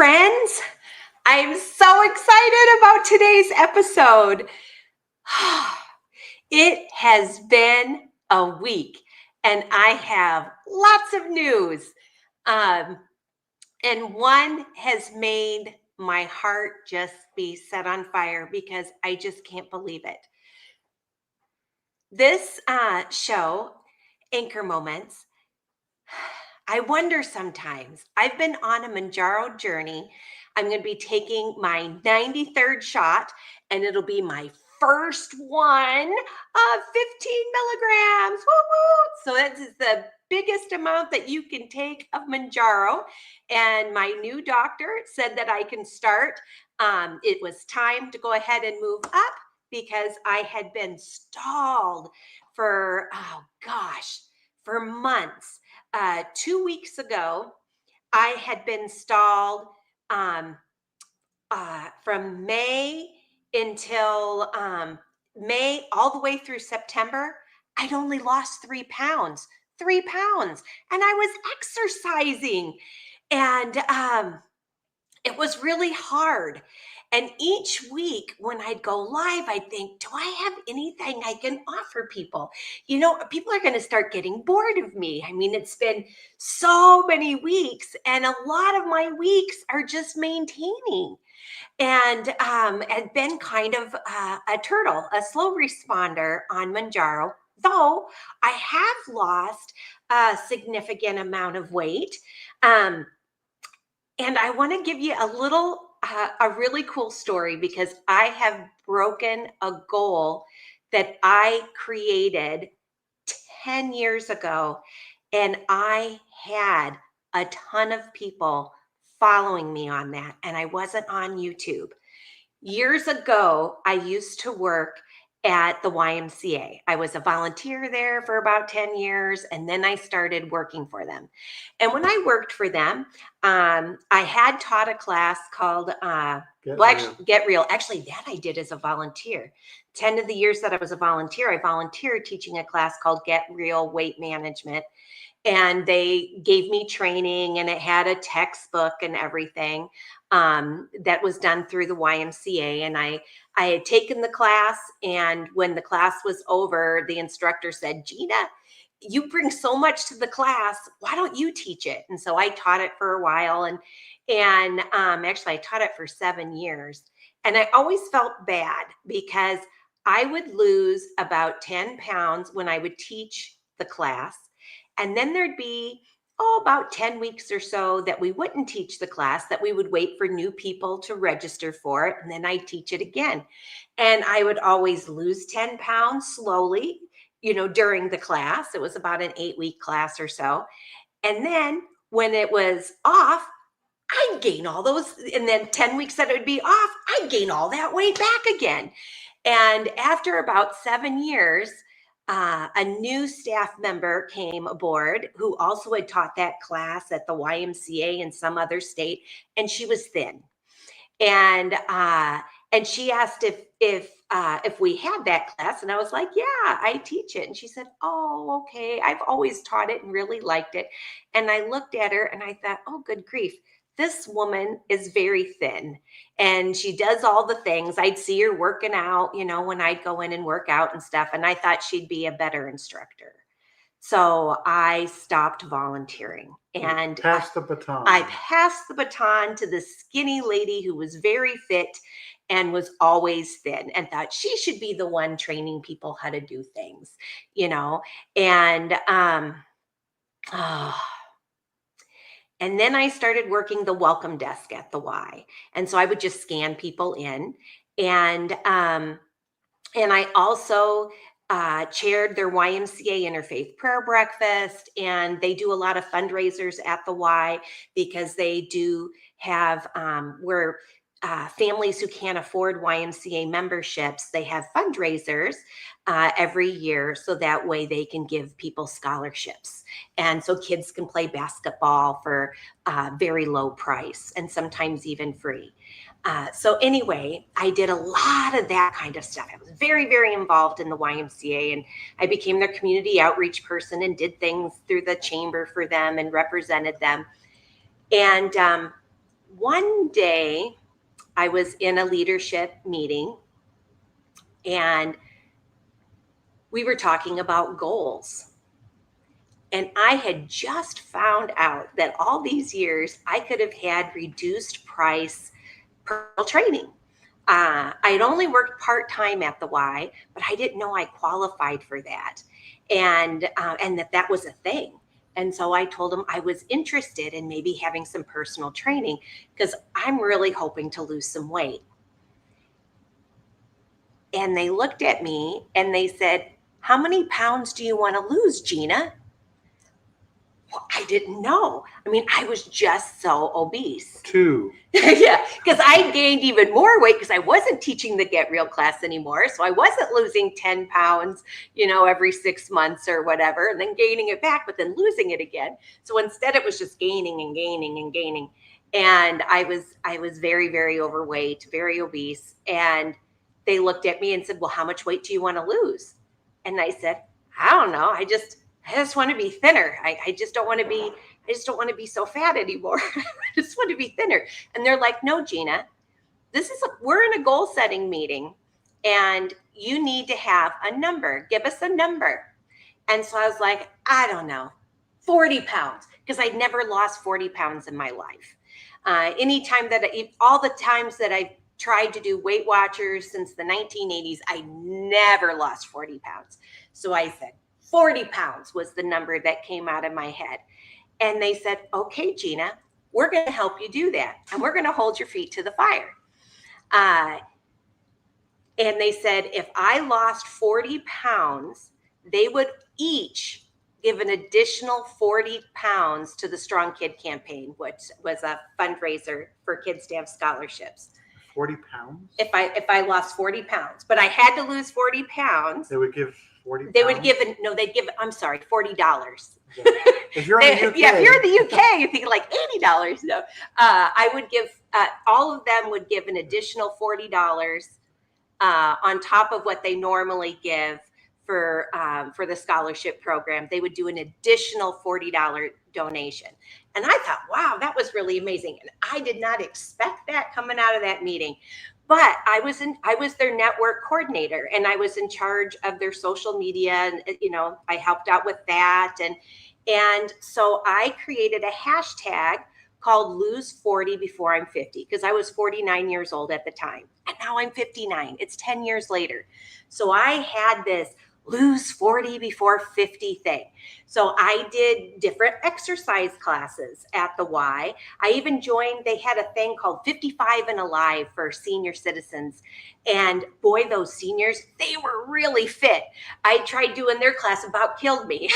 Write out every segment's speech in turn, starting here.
friends. I'm so excited about today's episode. It has been a week and I have lots of news. Um, and one has made my heart just be set on fire because I just can't believe it. This show, Anchor Moments, I wonder sometimes. I've been on a Mounjaro journey. I'm going to be taking my 93rd shot, and it'll be my first one of 15 milligrams. Woo woo! So that is the biggest amount that you can take of Mounjaro. And my new doctor said that I can start. It was time to go ahead and move up because I had been stalled for, for months. 2 weeks ago, I had been stalled from May until May, all the way through September. I'd only lost 3 pounds, 3 pounds, and I was exercising. And it was really hard. And each week when I'd go live, I'd think, do I have anything I can offer people? You know, people are going to start getting bored of me. I mean, it's been so many weeks, and a lot of my weeks are just maintaining. And I've been kind of a turtle, a slow responder on Mounjaro, though I have lost a significant amount of weight. And I want to give you a really cool story because I have broken a goal that I created 10 years ago. And I had a ton of people following me on that. And I wasn't on YouTube. Years ago, I used to work at the YMCA. I was a volunteer there for about 10 years, and then I started working for them. And when I worked for them, I had taught a class called Get Real. Actually, that I did as a volunteer. 10 of the years that I was a volunteer, I volunteered teaching a class called Get Real Weight Management. And they gave me training, and it had a textbook and everything that was done through the YMCA. And I had taken the class, and when the class was over, the instructor said, Gina, you bring so much to the class. Why don't you teach it? And so I taught it for a while, and actually I taught it for 7 years. And I always felt bad because I would lose about 10 pounds when I would teach the class. And then there'd be, about 10 weeks or so that we wouldn't teach the class, that we would wait for new people to register for it. And then I'd teach it again. And I would always lose 10 pounds slowly, during the class. It was about an 8-week class or so. And then when it was off, I'd gain all those. And then 10 weeks that it would be off, I'd gain all that weight back again. And after about 7 years, a new staff member came aboard who also had taught that class at the YMCA in some other state, and she was thin. And she asked if we had that class, and I was like, yeah, I teach it. And she said, oh, okay. I've always taught it and really liked it. And I looked at her and I thought, oh, good grief. This woman is very thin and she does all the things. I'd see her working out, when I'd go in and work out and stuff. And I thought she'd be a better instructor. So I stopped volunteering and passed the baton. I passed the baton to the skinny lady who was very fit and was always thin, and thought she should be the one training people how to do things, and and then I started working the welcome desk at the Y. And so I would just scan people in. And I also chaired their YMCA Interfaith Prayer Breakfast. And they do a lot of fundraisers at the Y because they do have where families who can't afford YMCA memberships, they have fundraisers every year, so that way they can give people scholarships. And so kids can play basketball for very low price and sometimes even free. So anyway, I did a lot of that kind of stuff. I was very, very involved in the YMCA, and I became their community outreach person and did things through the chamber for them and represented them. And one day I was in a leadership meeting and we were talking about goals. And I had just found out that all these years I could have had reduced price personal training. I had only worked part-time at the Y, but I didn't know I qualified for that, and that was a thing. And so I told them I was interested in maybe having some personal training because I'm really hoping to lose some weight. And they looked at me and they said, "How many pounds do you want to lose, Gina?" Well, I didn't know. I mean, I was just so obese. 2. Yeah, because I gained even more weight because I wasn't teaching the Get Real class anymore. So I wasn't losing 10 pounds, every 6 months or whatever, and then gaining it back, but then losing it again. So instead it was just gaining and gaining and gaining. And I was very, very overweight, very obese. And they looked at me and said, "Well, how much weight do you want to lose?" And I said, "I don't know. I just want to be thinner. I just don't want to be so fat anymore. I just want to be thinner." And they're like, "No, Gina, we're in a goal setting meeting and you need to have a number. Give us a number." And so I was like, "I don't know, 40 pounds," because I'd never lost 40 pounds in my life. All the times that I've tried to do Weight Watchers since the 1980s, I never lost 40 pounds. So I said, 40 pounds was the number that came out of my head. And they said, "Okay, Gina, we're going to help you do that. And we're going to hold your feet to the fire." And they said, if I lost 40 pounds, they would each give an additional 40 pounds to the Strong Kid campaign, which was a fundraiser for kids to have scholarships. 40 pounds? If I lost 40 pounds, but I had to lose 40 pounds. They would give 40 They pounds? would give, no, they'd give, I'm sorry, $40. Yeah. If you're in the UK. Yeah, if you're in the UK, you think like $80. No, I would give, all of them would give an additional $40 on top of what they normally give for the scholarship program. They would do an additional $40 donation. And I thought, wow, that was really amazing. And I did not expect that coming out of that meeting. But I was their network coordinator and I was in charge of their social media, and I helped out with that, and so I created a hashtag called Lose 40 Before I'm 50, because I was 49 years old at the time. And now I'm 59. It's 10 years later. So I had this Lose 40 Before 50 thing. So I did different exercise classes at the Y. I even joined, they had a thing called 55 and Alive for senior citizens. And boy, those seniors, they were really fit. I tried doing their class, about killed me.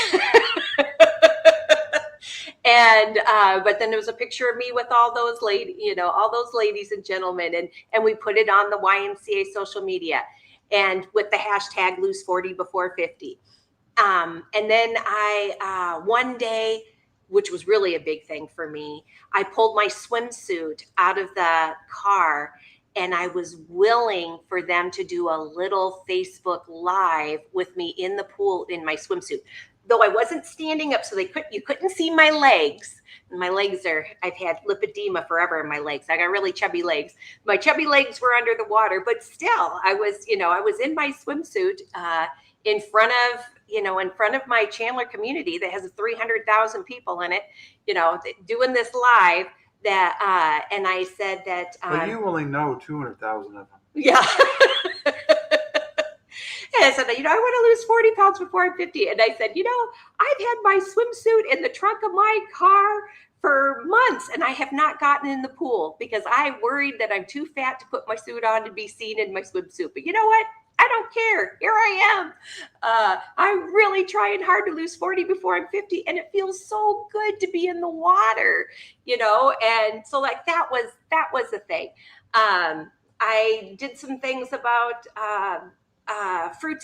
And but then there was a picture of me with all those ladies and gentlemen, and we put it on the YMCA social media, and with the hashtag Lose 40 Before 50. And then I one day, which was really a big thing for me, I pulled my swimsuit out of the car, and I was willing for them to do a little Facebook Live with me in the pool in my swimsuit. Though I wasn't standing up, so you couldn't see my legs. My legs I've had lipedema forever in my legs. I got really chubby legs. My chubby legs were under the water, but still I was in my swimsuit in front of my Chandler community that has 300,000 people in it, doing this live. And I said that. But you only know 200,000 of them. Yeah. And I said, I want to lose 40 pounds before I'm 50. And I said, I've had my swimsuit in the trunk of my car for months, and I have not gotten in the pool because I worried that I'm too fat to put my suit on to be seen in my swimsuit. But you know what? I don't care. Here I am. I'm really trying hard to lose 40 before I'm 50, and it feels so good to be in the water, And so that was the thing. I did some things about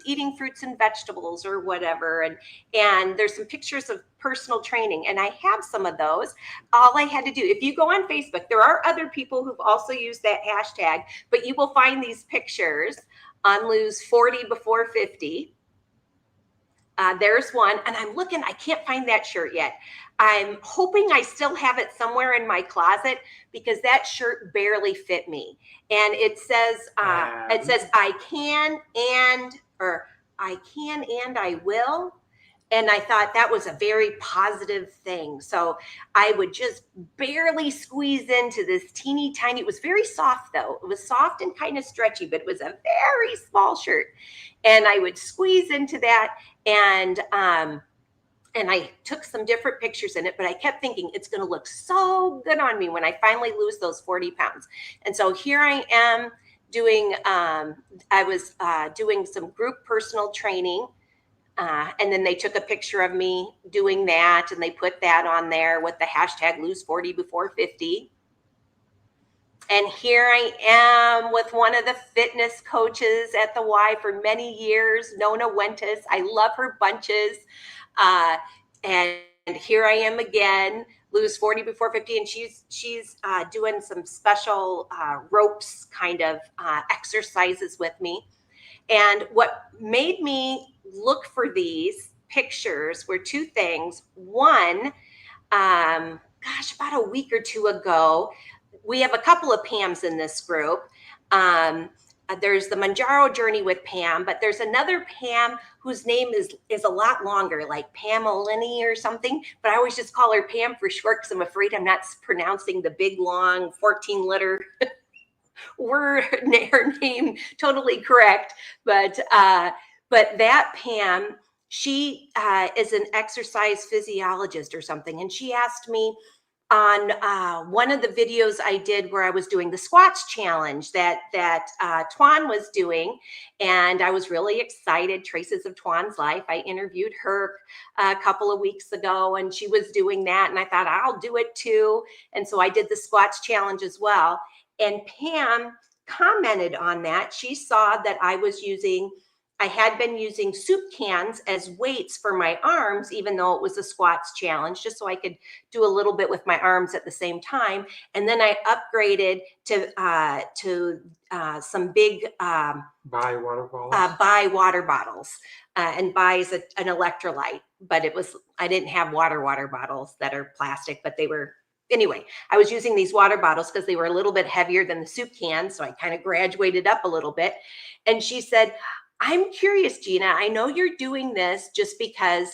eating fruits and vegetables or whatever. And there's some pictures of personal training, and I have some of those. All I had to do, if you go on Facebook, there are other people who've also used that hashtag, but you will find these pictures on Lose 40 Before 50. There's one, and I'm looking, I can't find that shirt yet. I'm hoping I still have it somewhere in my closet because that shirt barely fit me. And it says I can or I can and I will. And I thought that was a very positive thing. So I would just barely squeeze into this teeny tiny, it was very soft though. It was soft and kind of stretchy, but it was a very small shirt. And I would squeeze into that and I took some different pictures in it, but I kept thinking it's going to look so good on me when I finally lose those 40 pounds. And so here I am doing, I was doing some group personal training. And then they took a picture of me doing that and they put that on there with the hashtag lose 40 before 50. And here I am with one of the fitness coaches at the Y for many years, Nona Wentis. I love her bunches. And here I am again, lose 40 before 50. And she's doing some special ropes kind of exercises with me. And what made me look for these pictures were two things. One, about a week or two ago, we have a couple of Pams in this group. There's the Mounjaro journey with Pam, but there's another Pam whose name is a lot longer, like Pamelini or something. But I always just call her Pam for short because I'm afraid I'm not pronouncing the big, long 14-letter word, her name totally correct. But that Pam, she is an exercise physiologist or something, and she asked me on one of the videos I did where I was doing the squats challenge that Twan was doing, and I was really excited. Traces of Twan's Life. I interviewed her a couple of weeks ago, and she was doing that, and I thought I'll do it too. And so I did the squats challenge as well. And Pam commented on that. She saw that I had been using soup cans as weights for my arms, even though it was a squats challenge, just so I could do a little bit with my arms at the same time. And then I upgraded to some big buy water bottles. Buy water bottles, and buy is an electrolyte, but I didn't have water bottles that are plastic, but they were. Anyway, I was using these water bottles because they were a little bit heavier than the soup cans. So I kind of graduated up a little bit. And she said, I'm curious, Gina, I know you're doing this just because,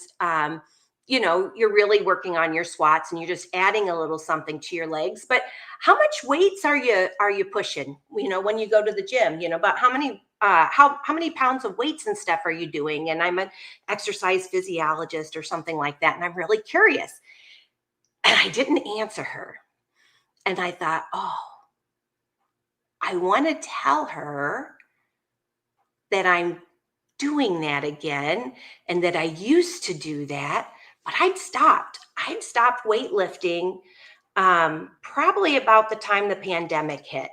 you're really working on your squats and you're just adding a little something to your legs. But how much weights are you pushing, when you go to the gym, about how many pounds of weights and stuff are you doing? And I'm an exercise physiologist or something like that. And I'm really curious. And I didn't answer her. And I thought, I want to tell her that I'm doing that again and that I used to do that, but I'd stopped. I'd stopped weightlifting probably about the time the pandemic hit.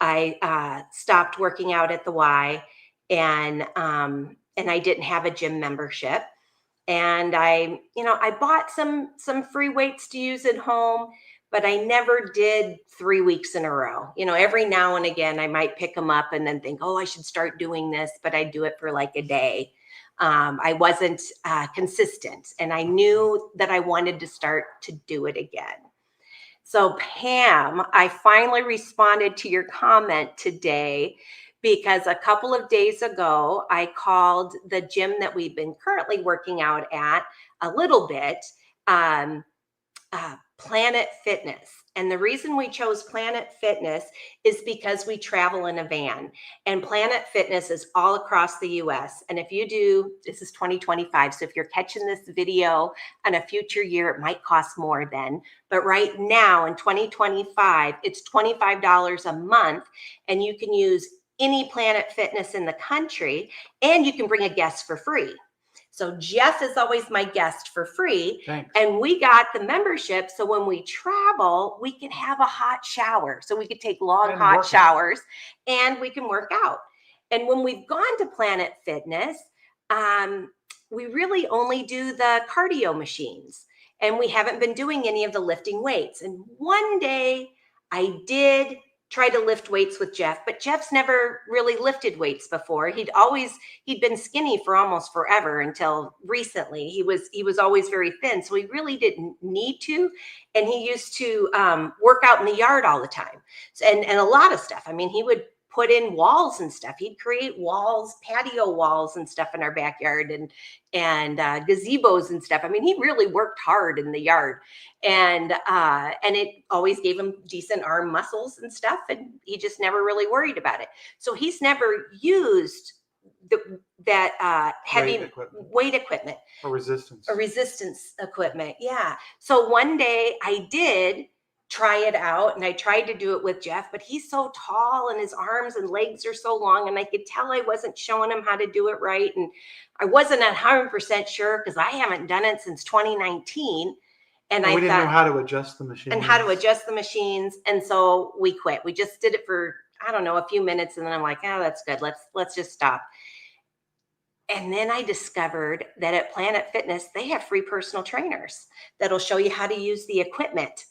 I stopped working out at the Y, and I didn't have a gym membership. And I bought some free weights to use at home, but I never did 3 weeks in a row. Every now and again, I might pick them up and then think, I should start doing this, but I do it for like a day. I wasn't consistent, and I knew that I wanted to start to do it again. So Pam, I finally responded to your comment today because a couple of days ago, I called the gym that we've been currently working out at a little bit, Planet Fitness. And the reason we chose Planet Fitness is because we travel in a van, and Planet Fitness is all across the US. And this is 2025. So if you're catching this video on a future year, it might cost more then. But right now in 2025, it's $25 a month, and you can use any Planet Fitness in the country, and you can bring a guest for free. So Jeff is always my guest for free. Thanks. And we got the membership. So when we travel, we can have a hot shower. So we could take long hot showers and we can work out. And when we've gone to Planet Fitness, we really only do the cardio machines, and we haven't been doing any of the lifting weights. And one day I did try to lift weights with Jeff, but Jeff's never really lifted weights before. He'd been skinny for almost forever until recently. He was always very thin, so he really didn't need to. And he used to work out in the yard all the time, and a lot of stuff. I mean, he would put in walls and stuff. He'd create walls, patio walls and stuff in our backyard, and gazebos and stuff. I mean, he really worked hard in the yard, and it always gave him decent arm muscles and stuff, and he just never really worried about it. So he's never used that heavy weight equipment or resistance equipment. Yeah. So one day I did try it out, and I tried to do it with Jeff, but he's so tall and his arms and legs are so long, and I could tell I wasn't showing him how to do it right. And I wasn't 100% sure because I haven't done it since 2019. And we didn't know how to adjust the machine. And how to adjust the machines. And so we quit. We just did it for, I don't know, a few minutes. And then I'm like, oh, that's good. Let's just stop. And then I discovered that at Planet Fitness, they have free personal trainers that'll show you how to use the equipment.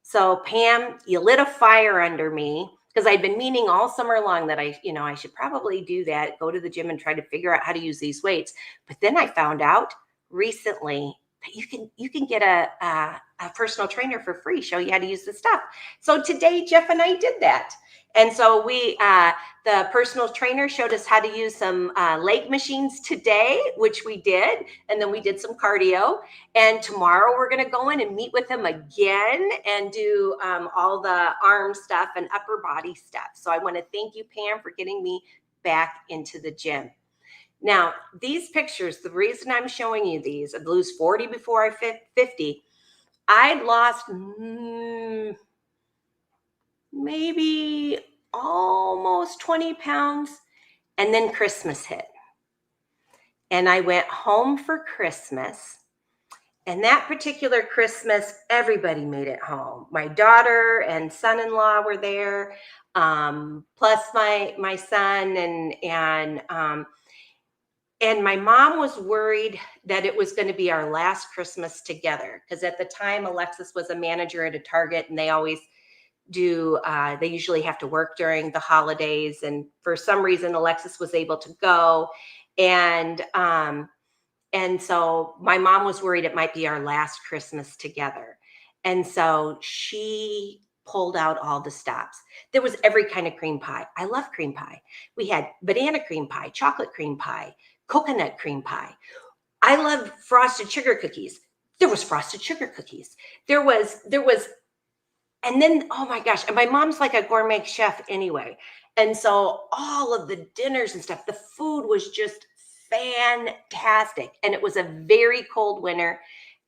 So Pam, you lit a fire under me because I'd been meaning all summer long that I should probably do that, go to the gym and try to figure out how to use these weights. But then I found out recently that you can get a personal trainer for free, show you how to use the stuff. So today, Jeff and I did that. And so the personal trainer showed us how to use some leg machines today, which we did. And then we did some cardio. And tomorrow we're going to go in and meet with him again and do all the arm stuff and upper body stuff. So I want to thank you, Pam, for getting me back into the gym. Now, these pictures, the reason I'm showing you these, I'd lose 40 before I 50. I'd lost maybe almost 20 pounds. And then Christmas hit. And I went home for Christmas. And that particular Christmas, everybody made it home. My daughter and son-in-law were there, plus my son and my mom was worried that it was going to be our last Christmas together. Because at the time, Alexis was a manager at a Target, and they always they usually have to work during the holidays. And for some reason, Alexis was able to go. And so my mom was worried it might be our last Christmas together. And so she pulled out all the stops. There was every kind of cream pie. I love cream pie. We had banana cream pie, chocolate cream pie, coconut cream pie. I love frosted sugar cookies. There was frosted sugar cookies. There was, and then, oh my gosh, and my mom's like a gourmet chef anyway. And so all of the dinners and stuff, the food was just fantastic. And it was a very cold winter.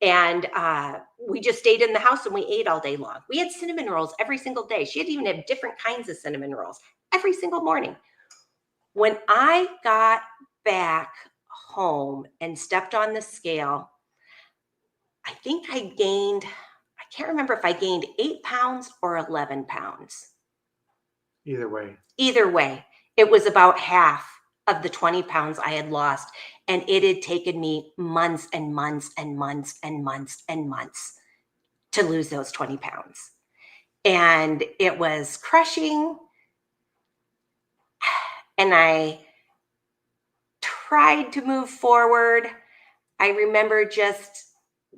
And we just stayed in the house and we ate all day long. We had cinnamon rolls every single day. She had even had different kinds of cinnamon rolls every single morning. When I got back home and stepped on the scale, I think I can't remember if I gained 8 pounds or 11 pounds. Either way, it was about half of the 20 pounds I had lost. And it had taken me months and months and months and months and months to lose those 20 pounds. And it was crushing. And I tried to move forward. I remember just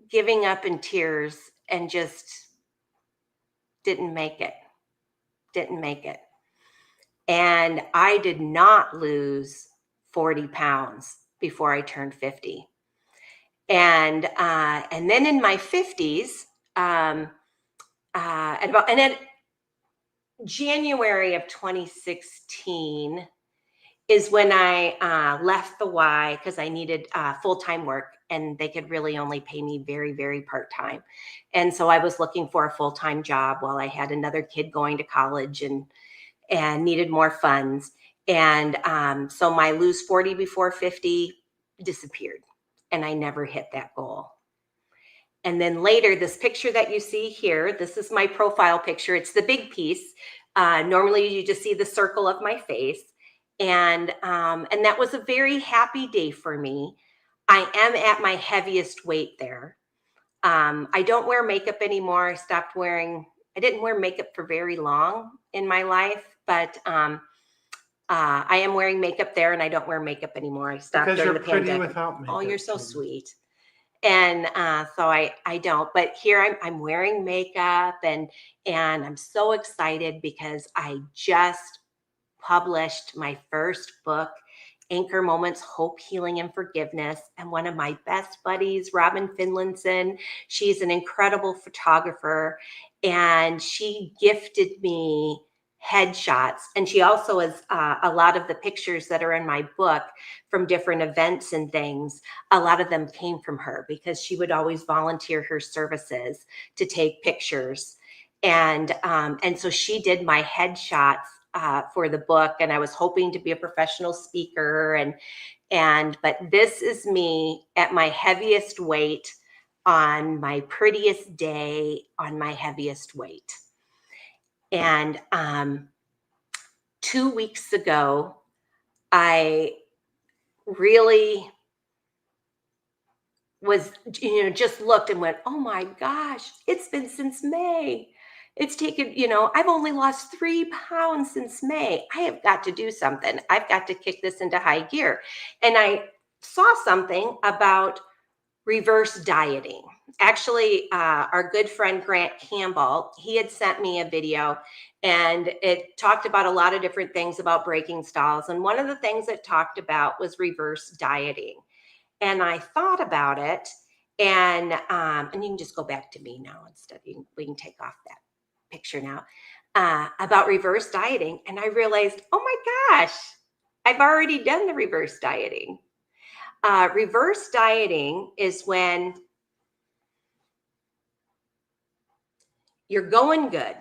giving up in tears and just didn't make it. And I did not lose 40 pounds before I turned 50. And then in my 50s, and in January of 2016 is when I left the Y because I needed full-time work, and they could really only pay me very, very part-time. And so I was looking for a full-time job while I had another kid going to college and needed more funds. And so my lose 40 before 50 disappeared, and I never hit that goal. And then later, this picture that you see here, this is my profile picture. It's the big piece. Normally you just see the circle of my face. And that was a very happy day for me. I am at my heaviest weight there. I don't wear makeup anymore. I didn't wear makeup for very long in my life, but I am wearing makeup there, and I don't wear makeup anymore. I stopped Because during you're the pretty pandemic. without makeup. Oh, you're so Jamie. sweet. And so I don't, but here I'm wearing makeup, and I'm so excited because I just published my first book, Anchor Moments, Hope, Healing, and Forgiveness. And one of my best buddies, Robin Finlinson, she's an incredible photographer, and she gifted me headshots. And she also has a lot of the pictures that are in my book from different events and things. A lot of them came from her because she would always volunteer her services to take pictures. And so she did my headshots for the book, and I was hoping to be a professional speaker, but this is me at my heaviest weight on my prettiest day on my heaviest weight. And 2 weeks ago, I really was, just looked and went, oh my gosh, it's been since May. It's taken, I've only lost 3 pounds since May. I have got to do something. I've got to kick this into high gear. And I saw something about reverse dieting. Actually, our good friend Grant Campbell, he had sent me a video, and it talked about a lot of different things about breaking stalls. And one of the things it talked about was reverse dieting. And I thought about it, and you can just go back to me now instead. We can take off that picture now, about reverse dieting. And I realized, oh my gosh, I've already done the reverse dieting. Reverse dieting is when you're going good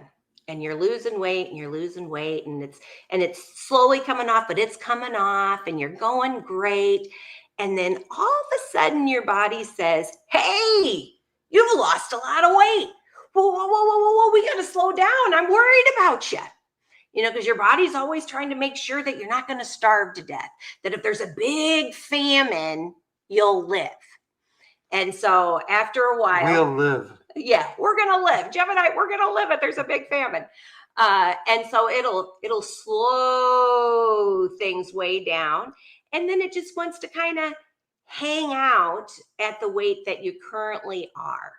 and you're losing weight and you're losing weight, and it's slowly coming off, but it's coming off and you're going great. And then all of a sudden your body says, hey, you've lost a lot of weight. Whoa, whoa, whoa, whoa, whoa, whoa, we got to slow down. I'm worried about you. Because your body's always trying to make sure that you're not going to starve to death, that if there's a big famine, you'll live. And so after a while, we'll live. Yeah, we're going to live. Jeff and I, we're going to live if there's a big famine. And so it'll slow things way down. And then it just wants to kind of hang out at the weight that you currently are.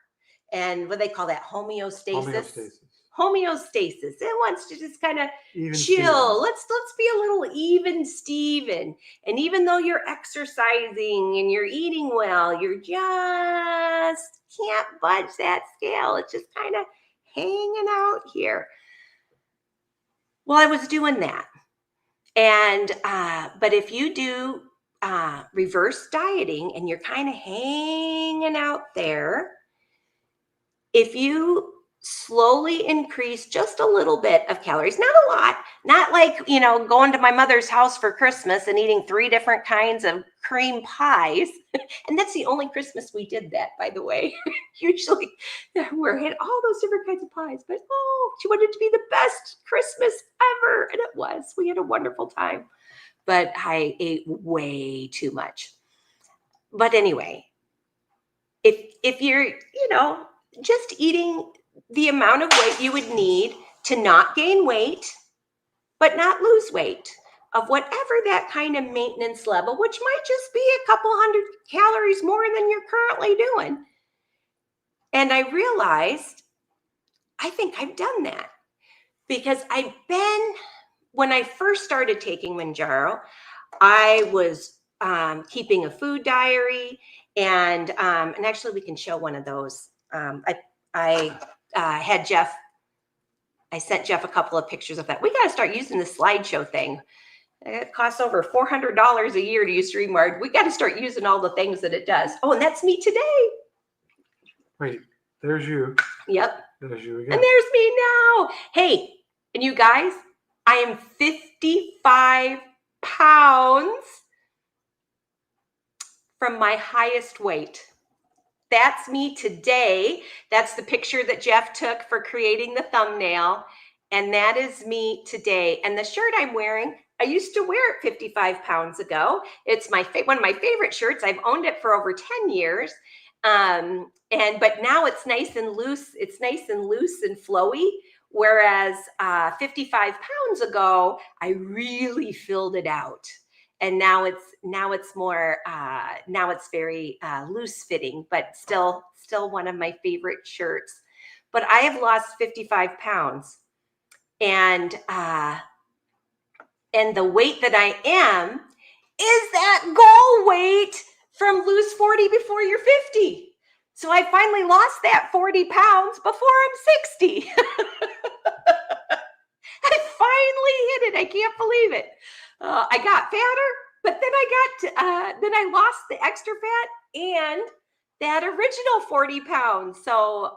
And what they call that, homeostasis. Homeostasis. It wants to just kind of chill. Steven. Let's be a little even Steven. And even though you're exercising and you're eating well, you're just can't budge that scale. It's just kind of hanging out here. Well, I was doing that. And but if you do reverse dieting and you're kind of hanging out there, if you slowly increase just a little bit of calories, not a lot, not like, going to my mother's house for Christmas and eating 3 different kinds of cream pies. And that's the only Christmas we did that, by the way. Usually we're had all those different kinds of pies, but she wanted it to be the best Christmas ever. And it was. We had a wonderful time, but I ate way too much. But anyway, if you're, just eating the amount of weight you would need to not gain weight, but not lose weight, of whatever that kind of maintenance level, which might just be a couple hundred calories more than you're currently doing. And I realized, I think I've done that because when I first started taking Mounjaro, I was keeping a food diary, and actually we can show one of those. I had Jeff. I sent Jeff a couple of pictures of that. We got to start using the slideshow thing. It costs over $400 a year to use StreamYard. We got to start using all the things that it does. Oh, and that's me today. Wait, there's you. Yep. There's you again. And there's me now. Hey, and you guys, I am 55 pounds from my highest weight. That's me today. That's the picture that Jeff took for creating the thumbnail. And that is me today. And the shirt I'm wearing, I used to wear it 55 pounds ago. It's one of my favorite shirts. I've owned it for over 10 years. But now it's nice and loose. It's nice and loose and flowy, Whereas 55 pounds ago, I really filled it out. And now it's more now it's very loose fitting, but still one of my favorite shirts. But I have lost 55 pounds, and the weight that I am is that goal weight from lose 40 before you're 50. So I finally lost that 40 pounds before I'm 60. I finally hit it. I can't believe it. I got fatter, but then I lost the extra fat and that original 40 pounds. So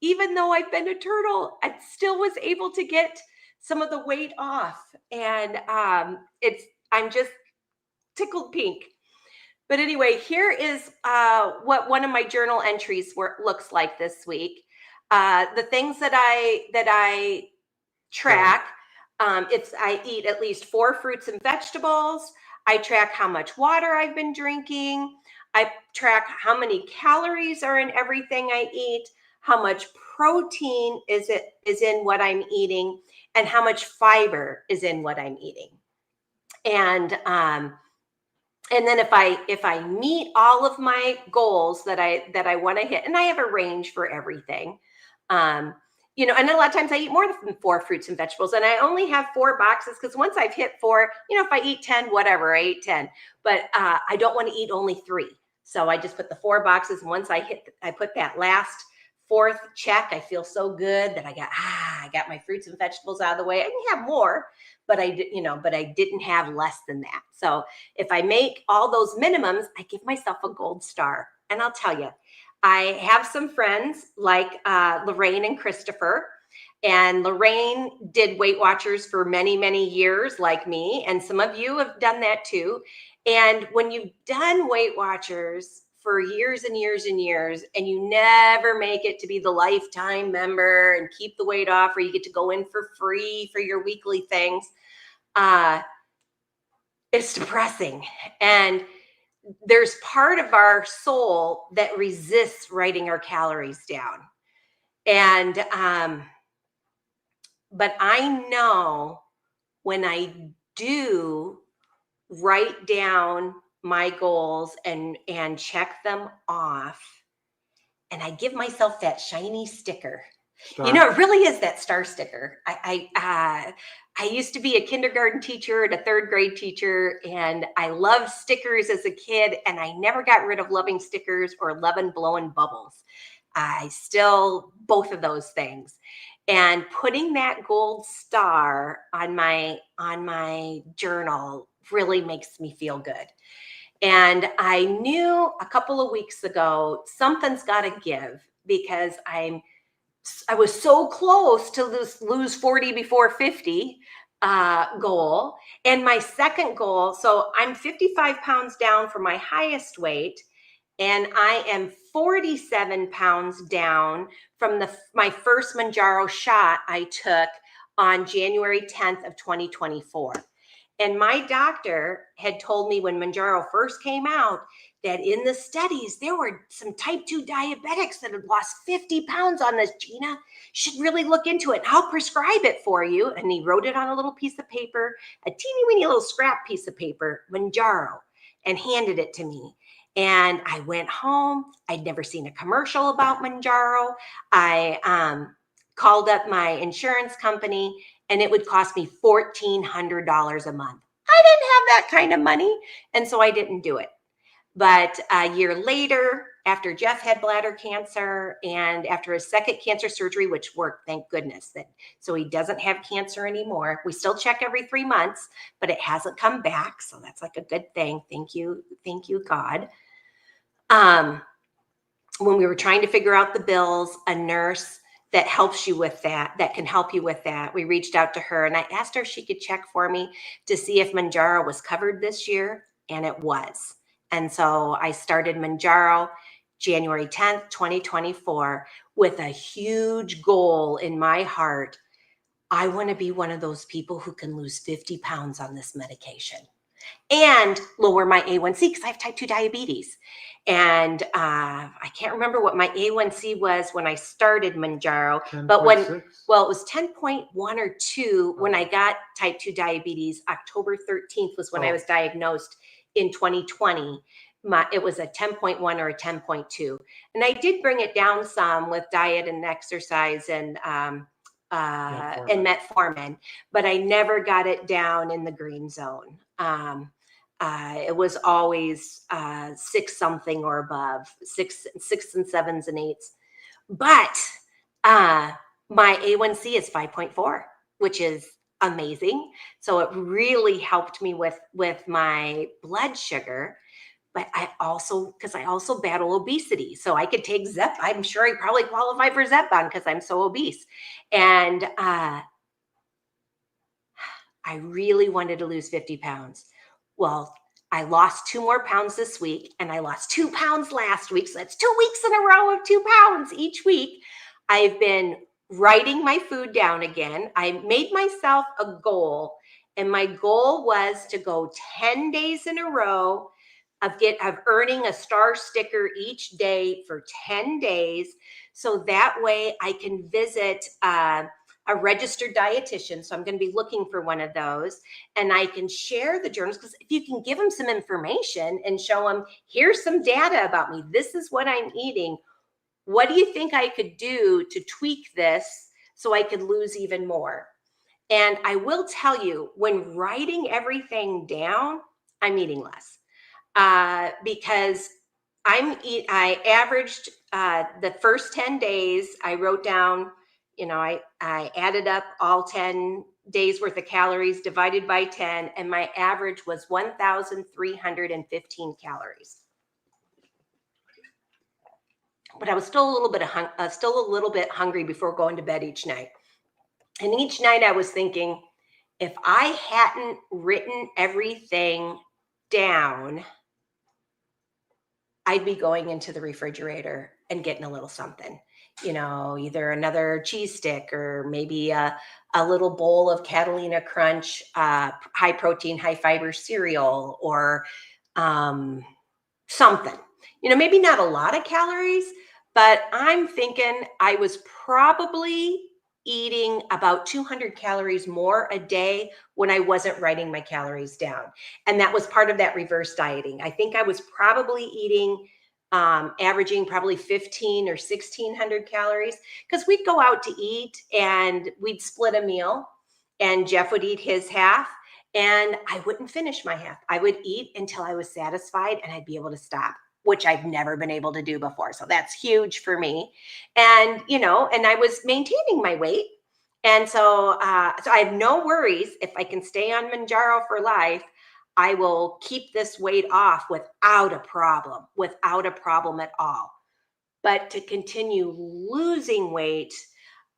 even though I've been a turtle, I still was able to get some of the weight off, and I'm just tickled pink. But anyway, here is what one of my journal entries looks like this week. The things that I track. I eat at least 4 fruits and vegetables. I track how much water I've been drinking. I track how many calories are in everything I eat, how much protein is in what I'm eating, and how much fiber is in what I'm eating. And then if I meet all of my goals that I want to hit, and I have a range for everything, and a lot of times I eat more than 4 fruits and vegetables, and I only have 4 boxes because once I've hit 4, if I eat 10, whatever, I ate 10, but I don't want to eat only 3. So I just put the 4 boxes. And once I put that last 4th check, I feel so good that I got my fruits and vegetables out of the way. I can have more, but I didn't have less than that. So if I make all those minimums, I give myself a gold star. And I'll tell you, I have some friends like Lorraine and Christopher. And Lorraine did Weight Watchers for many, many years like me. And some of you have done that too. And when you've done Weight Watchers for years and years and years, and you never make it to be the lifetime member and keep the weight off, or you get to go in for free for your weekly things, it's depressing. And there's part of our soul that resists writing our calories down. And but I know when I do write down my goals and check them off, and I give myself that shiny sticker. Star. It really is that star sticker. I used to be a kindergarten teacher and a 3rd grade teacher, and I loved stickers as a kid, and I never got rid of loving stickers or loving blowing bubbles. I still, both of those things. And putting that gold star on my journal really makes me feel good. And I knew a couple of weeks ago, something's got to give, because I was so close to lose 40 before 50 goal. And my second goal, so I'm 55 pounds down from my highest weight, and I am 47 pounds down from my first Mounjaro shot I took on January 10th of 2024. And my doctor had told me when Mounjaro first came out that in the studies, there were some type 2 diabetics that had lost 50 pounds on this. Gina, you should really look into it. I'll prescribe it for you. And he wrote it on a little piece of paper, a teeny weeny little scrap piece of paper, Mounjaro, and handed it to me. And I went home. I'd never seen a commercial about Mounjaro. I called up my insurance company, and it would cost me $1,400 a month. I didn't have that kind of money, and so I didn't do it. But a year later, after Jeff had bladder cancer and after his second cancer surgery, which worked, thank goodness, so he doesn't have cancer anymore. We still check every 3 months, but it hasn't come back, so that's like a good thing. Thank you, God. When we were trying to figure out the bills, a nurse that helps you with that can help you with that, we reached out to her, and I asked her if she could check for me to see if Mounjaro was covered this year, and it was. And so I started Mounjaro January 10th, 2024, with a huge goal in my heart. I want to be one of those people who can lose 50 pounds on this medication. and lower my A1C because I have type 2 diabetes. And I can't remember what my A1C was when I started Mounjaro, but 10.6? well, it was 10.1 or 2 when I got type 2 diabetes. October 13th was when I was diagnosed in 2020. It was a 10.1 or a 10.2. And I did bring it down some with diet and exercise and metformin, but I never got it down in the green zone. It was always 6 something or above, six and sevens and eights. But my A1C is 5.4, which is amazing. So it really helped me with my blood sugar. But I also battle obesity. So I could take Zep. I'm sure I probably qualify for Zepbound because I'm so obese. And I really wanted to lose 50 pounds. Well, I lost 2 more pounds this week and I lost 2 pounds last week. So that's 2 weeks in a row of 2 pounds each week. I've been writing my food down again. I made myself a goal, and my goal was to go 10 days in a row of earning a star sticker each day for 10 days. So that way I can visit a registered dietitian. So I'm going to be looking for one of those, and I can share the journals, because if you can give them some information and show them, here's some data about me, this is what I'm eating, what do you think I could do to tweak this so I could lose even more? And I will tell you, when writing everything down, I'm eating less because I averaged the first 10 days. I wrote down, I added up all 10 days worth of calories divided by 10, and my average was 1,315 calories. But I was still a little bit hungry before going to bed each night. And each night I was thinking, if I hadn't written everything down, I'd be going into the refrigerator and getting a little something, either another cheese stick or maybe a little bowl of Catalina Crunch, high protein, high fiber cereal, or something, maybe not a lot of calories, but I'm thinking I was probably eating about 200 calories more a day when I wasn't writing my calories down. And that was part of that reverse dieting. I think I was probably eating, averaging probably 15 or 1600 calories, because we'd go out to eat and we'd split a meal, and Jeff would eat his half and I wouldn't finish my half. I would eat until I was satisfied and I'd be able to stop, which I've never been able to do before. So that's huge for me. And, and I was maintaining my weight. And so I have no worries. If I can stay on Mounjaro for life, I will keep this weight off without a problem at all. But to continue losing weight,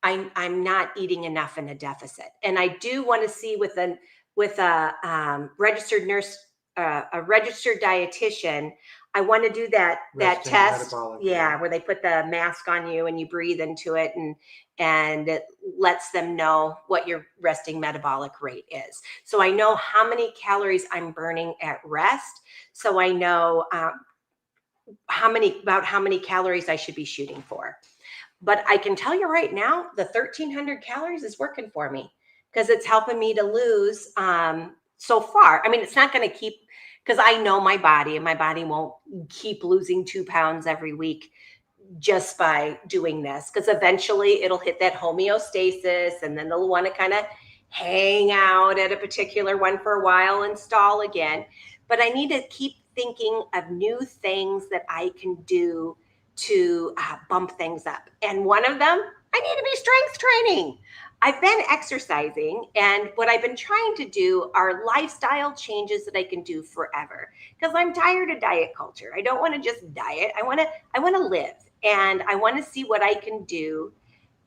I'm not eating enough in a deficit. And I do want to see with a registered nurse, a registered dietitian, I want to do that test. Yeah, where they put the mask on you and you breathe into it, and it lets them know what your resting metabolic rate is. So I know how many calories I'm burning at rest. So I know how many calories I should be shooting for. But I can tell you right now, the 1,300 calories is working for me, because it's helping me to lose so far. I mean, it's not going to keep, because I know my body, and my body won't keep losing 2 pounds every week just by doing this, because eventually it'll hit that homeostasis, and then they'll want to kind of hang out at a particular one for a while and stall again. But I need to keep thinking of new things that I can do to bump things up. And one of them, I need to be strength training. I've been exercising, and what I've been trying to do are lifestyle changes that I can do forever, because I'm tired of diet culture. I don't want to just diet. I want to live, and I want to see what I can do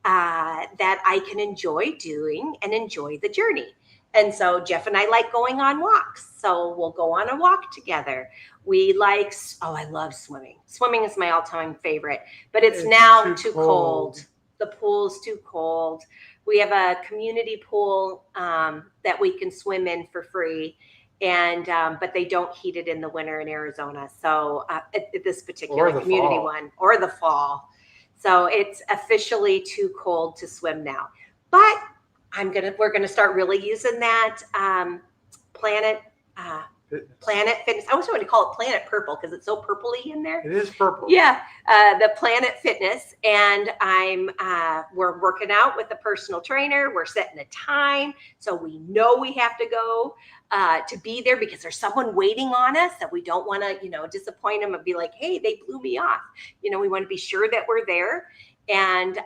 that I can enjoy doing and enjoy the journey. And so Jeff and I like going on walks. So we'll go on a walk together. I love swimming. Swimming is my all-time favorite, but it's now too cold. The pool's too cold. We have a community pool that we can swim in for free. And but they don't heat it in the winter in Arizona. So at this particular community fall. one, or the fall. So it's officially too cold to swim now. But we're gonna start really using that Planet Fitness. I always want to call it Planet Purple because it's so purpley in there. It is purple. Yeah, the Planet Fitness, and we're working out with a personal trainer. We're setting a time, so we know we have to go to be there because there's someone waiting on us that we don't want to, disappoint them and be like, hey, they blew me off. We want to be sure that we're there, and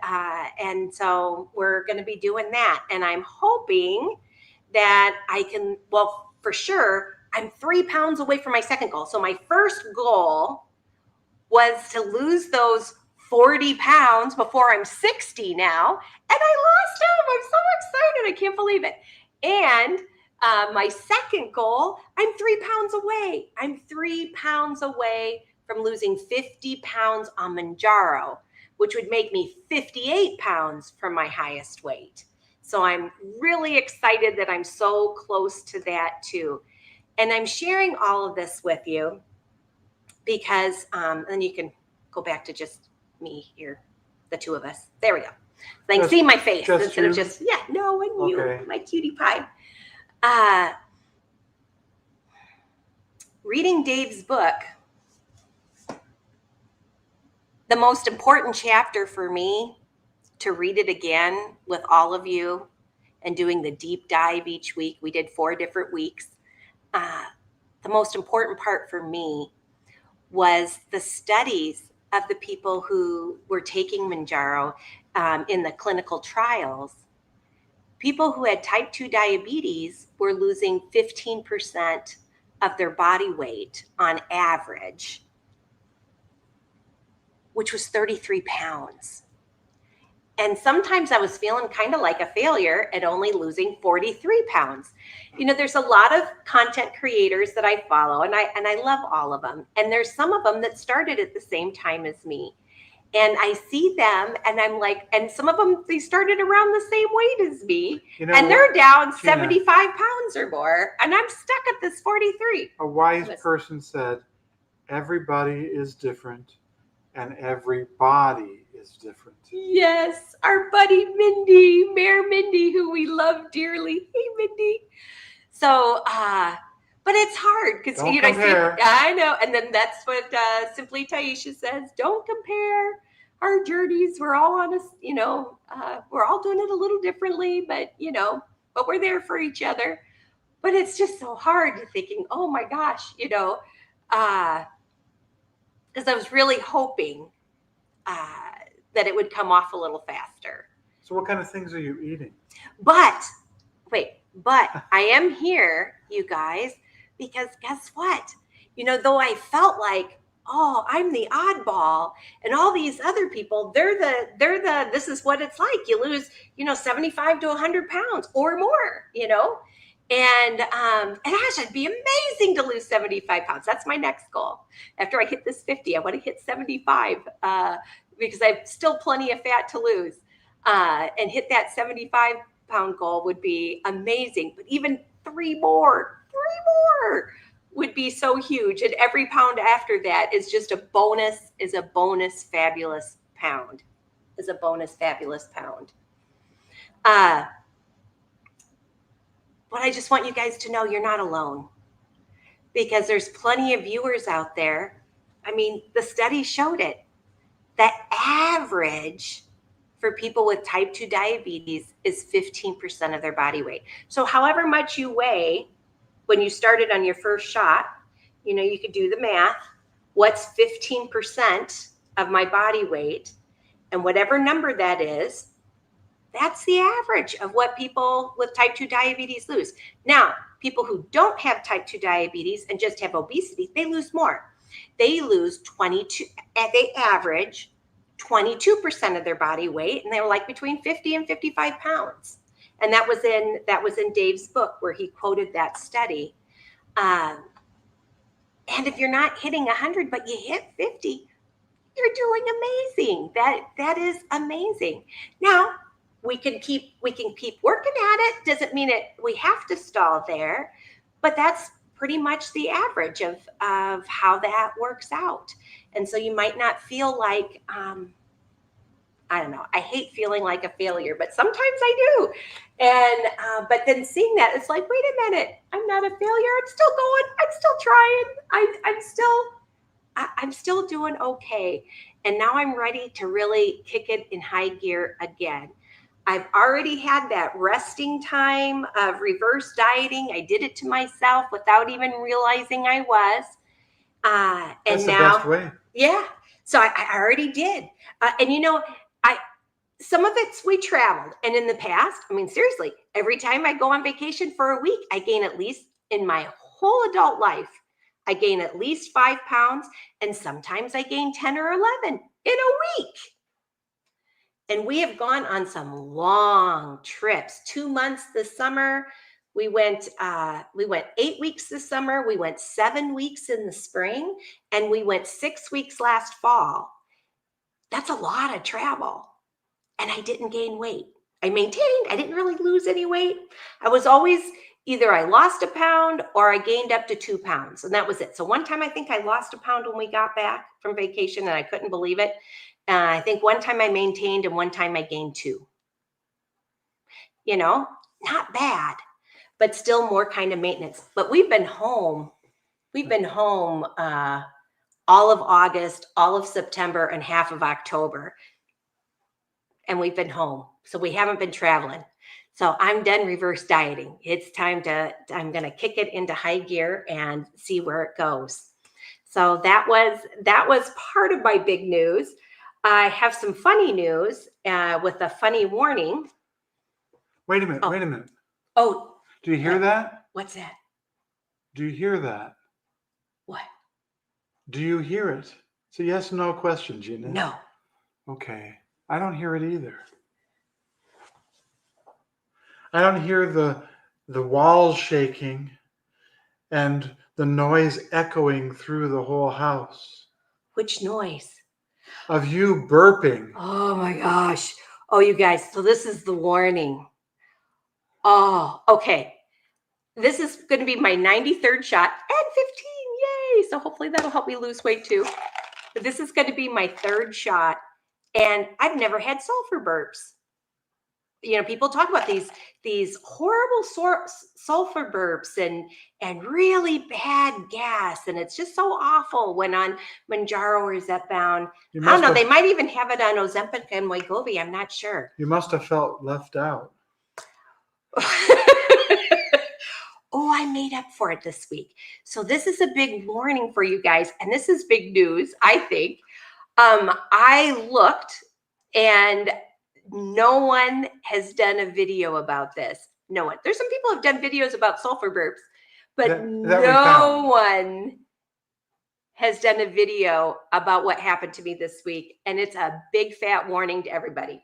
so we're going to be doing that. And I'm hoping that I can. Well, for sure, I'm 3 pounds away from my second goal. So my first goal was to lose those 40 pounds before I'm 60 now. And I lost them. I'm so excited. I can't believe it. And my second goal, I'm 3 pounds away. I'm 3 pounds away from losing 50 pounds on Mounjaro, which would make me 58 pounds from my highest weight. So I'm really excited that I'm so close to that too. And I'm sharing all of this with you because then you can go back to just me here, the two of us. There we go. Like, see my face instead of just, and you, my cutie pie. Reading Dave's book, the most important chapter for me to read it again with all of you and doing the deep dive each week. We did 4 different weeks. The most important part for me was the studies of the people who were taking Mounjaro in the clinical trials. People who had type 2 diabetes were losing 15% of their body weight on average, which was 33 pounds. And sometimes I was feeling kind of like a failure at only losing 43 pounds. There's a lot of content creators that I follow, and I love all of them. And there's some of them that started at the same time as me. And I see them and I'm like, and some of them, they started around the same weight as me. And they're down 75 pounds or more. And I'm stuck at this 43. A wise person said, everybody is different and every body is different. Yes, our buddy Mindy, Mayor Mindy, who we love dearly. Hey, Mindy. So, but it's hard because I know, and then that's what Simply Taisha says. Don't compare our journeys. We're all on we're all doing it a little differently, but but we're there for each other. But it's just so hard thinking, oh my gosh, because I was really hoping that it would come off a little faster. So what kind of things are you eating? But I am here, you guys, because guess what? Though I felt like, oh, I'm the oddball, and all these other people, they're the this is what it's like. You lose, 75 to 100 pounds or more, And Ash, it'd be amazing to lose 75 pounds. That's my next goal. After I hit this 50, I want to hit 75 because I have still plenty of fat to lose. And hit that 75-pound goal would be amazing. But even 3 more would be so huge. And every pound after that is just a bonus fabulous pound. But I just want you guys to know you're not alone, because there's plenty of viewers out there. I mean, the study showed it. The average for people with type 2 diabetes is 15% of their body weight. So however much you weigh when you started on your first shot, you could do the math. What's 15% of my body weight? And whatever number that is, that's the average of what people with type 2 diabetes lose. Now, people who don't have type 2 diabetes and just have obesity, they lose more. They lose 22, they average 22% of their body weight, and they were like between 50 and 55 pounds. And that was in Dave's book where he quoted that study. And if you're not hitting 100, but you hit 50, you're doing amazing. That is amazing. Now, we can keep working at it. Doesn't mean we have to stall there, but that's pretty much the average of how that works out. And so you might not feel like, I don't know, I hate feeling like a failure, but sometimes I do. And, but then seeing that, it's like, wait a minute, I'm not a failure. I'm still going. I'm still trying. I'm still doing okay. And now I'm ready to really kick it in high gear again. I've already had that resting time of reverse dieting. I did it to myself without even realizing I was. And That's the now, best way. yeah, so I already did. And I some of it's we traveled. And in the past, I mean, seriously, every time I go on vacation for a week, I gain at least in my whole adult life, I gain at least 5 pounds. And sometimes I gain 10 or 11 in a week. And we have gone on some long trips. 2 months this summer. We went 8 weeks this summer. We went 7 weeks in the spring, and we went 6 weeks last fall. That's a lot of travel. And I didn't gain weight. I maintained. I didn't really lose any weight. I was always either I lost a pound or I gained up to 2 pounds, and that was it. So one time I think I lost a pound when we got back from vacation, and I couldn't believe it. I think one time I maintained, and one time I gained 2. Not bad, but still more kind of maintenance. But we've been home. We've been home all of August, all of September, and half of October. And we've been home. So we haven't been traveling. So I'm done reverse dieting. It's time I'm going to kick it into high gear and see where it goes. So that was part of my big news. I have some funny news with a funny warning. Wait a minute. Oh. Do you hear that? What's that? Do you hear that? What? Do you hear it? It's a yes or no question, Gina. No. Okay. I don't hear it either. I don't hear the walls shaking and the noise echoing through the whole house. Which noise? Of you burping. Oh my gosh. Oh, you guys. So this is the warning. Oh, okay. This is going to be my 93rd shot and 15. Yay. So hopefully that'll help me lose weight too. But this is going to be my 3rd shot. And I've never had sulfur burps. People talk about these horrible sulfur burps and really bad gas. And it's just so awful when on Mounjaro or Zepbound. I don't know. They might even have it on Ozempic and Wegovy. I'm not sure. You must have felt left out. Oh, I made up for it this week. So this is a big warning for you guys. And this is big news, I think. I looked, and no one has done a video about this. No one. There's some people who have done videos about sulfur burps, but no one has done a video about what happened to me this week. And it's a big fat warning to everybody.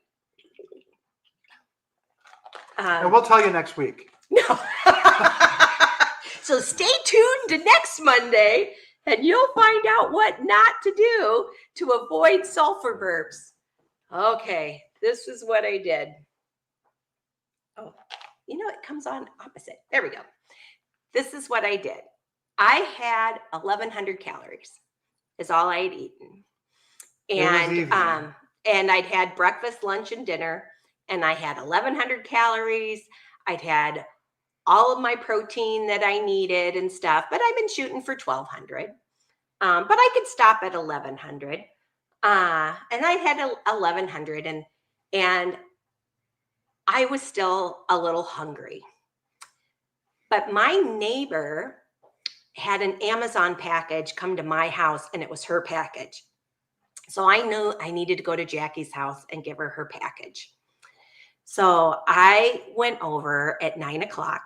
And we'll tell you next week. No. So stay tuned to next Monday, and you'll find out what not to do to avoid sulfur burps. Okay, this is what I did. Oh, it comes on opposite. There we go. This is what I did. I had 1,100 calories is all I had eaten. And I'd had breakfast, lunch, and dinner, and I had 1,100 calories. I'd had all of my protein that I needed and stuff, but I've been shooting for 1,200. But I could stop at 1,100. And I had 1,100, and I was still a little hungry. But my neighbor had an Amazon package come to my house, and it was her package. So I knew I needed to go to Jackie's house and give her package. So I went over at 9:00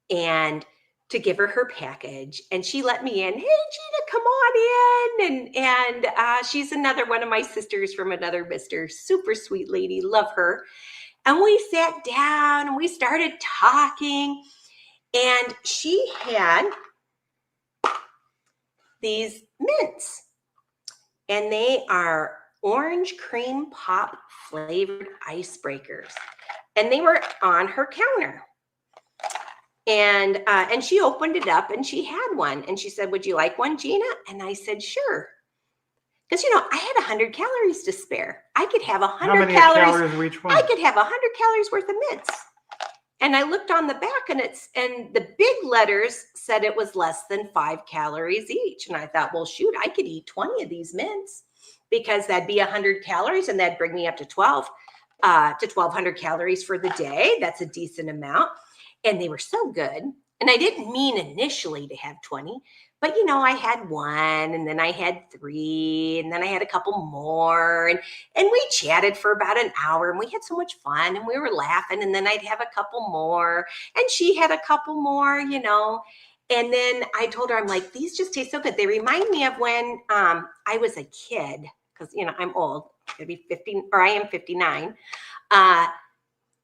and to give her package, and she let me in. Hey, Gina, come on in. And she's another one of my sisters from another mister. Super sweet lady. Love her. And we sat down and we started talking, and she had these mints, and they are orange cream pop flavored icebreakers, and they were on her counter. And she opened it up and she had one. And she said, "Would you like one, Gina?" And I said, "Sure." Because, I had 100 calories to spare. I could have How 100 many calories. calories were each I one? could have 100 calories worth of mints. And I looked on the back and the big letters said it was less than 5 calories each. And I thought, well, shoot, I could eat 20 of these mints because that'd be 100 calories and that'd bring me up to 1,200 calories for the day. That's a decent amount. And they were so good. And I didn't mean initially to have 20, but I had one and then I had three and then I had a couple more. And we chatted for about an hour and we had so much fun and we were laughing. And then I'd have a couple more and she had a couple more. And then I told her, I'm like, these just taste so good. They remind me of when I was a kid, because I'm old. I'll be 50, or I am 59.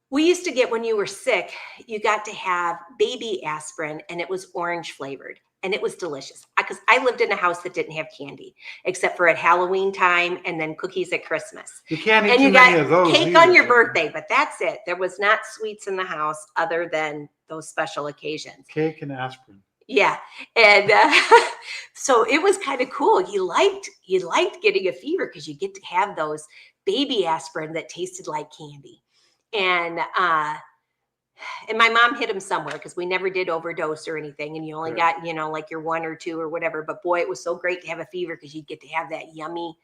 We used to get, when you were sick, you got to have baby aspirin and it was orange flavored and it was delicious because I lived in a house that didn't have candy except for at Halloween time and then cookies at Christmas. You can't eat And too you many got of those cake either, on your Gina. birthday, but that's it. There was not sweets in the house other than those special occasions. Cake and aspirin. Yeah. And so it was kind of cool. You liked getting a fever because you get to have those baby aspirin that tasted like candy. And my mom hid them somewhere because we never did overdose or anything. And you only Right. got, like your one or two or whatever. But boy, it was so great to have a fever because you'd get to have that yummy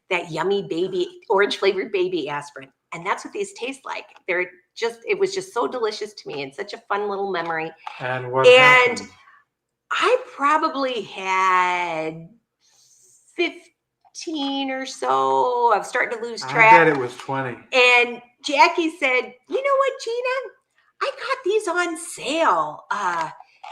baby, orange flavored baby aspirin. And that's what these taste like. It was just so delicious to me and such a fun little memory. And what And happened? I probably had 15 or so. I'm starting to lose I track. bet it was 20. And Jackie said, "You know what, Gina? I got these on sale.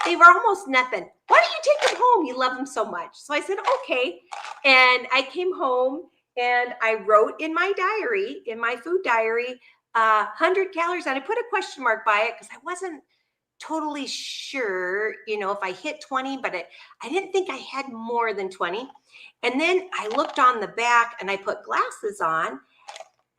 They were almost nothing. Why don't you take them home? You love them so much." So I said, "Okay." And I came home and I wrote in my diary, in my food diary, 100 calories. And I put a question mark by it because I wasn't totally sure, if I hit 20, but I didn't think I had more than 20. And then I looked on the back and I put glasses on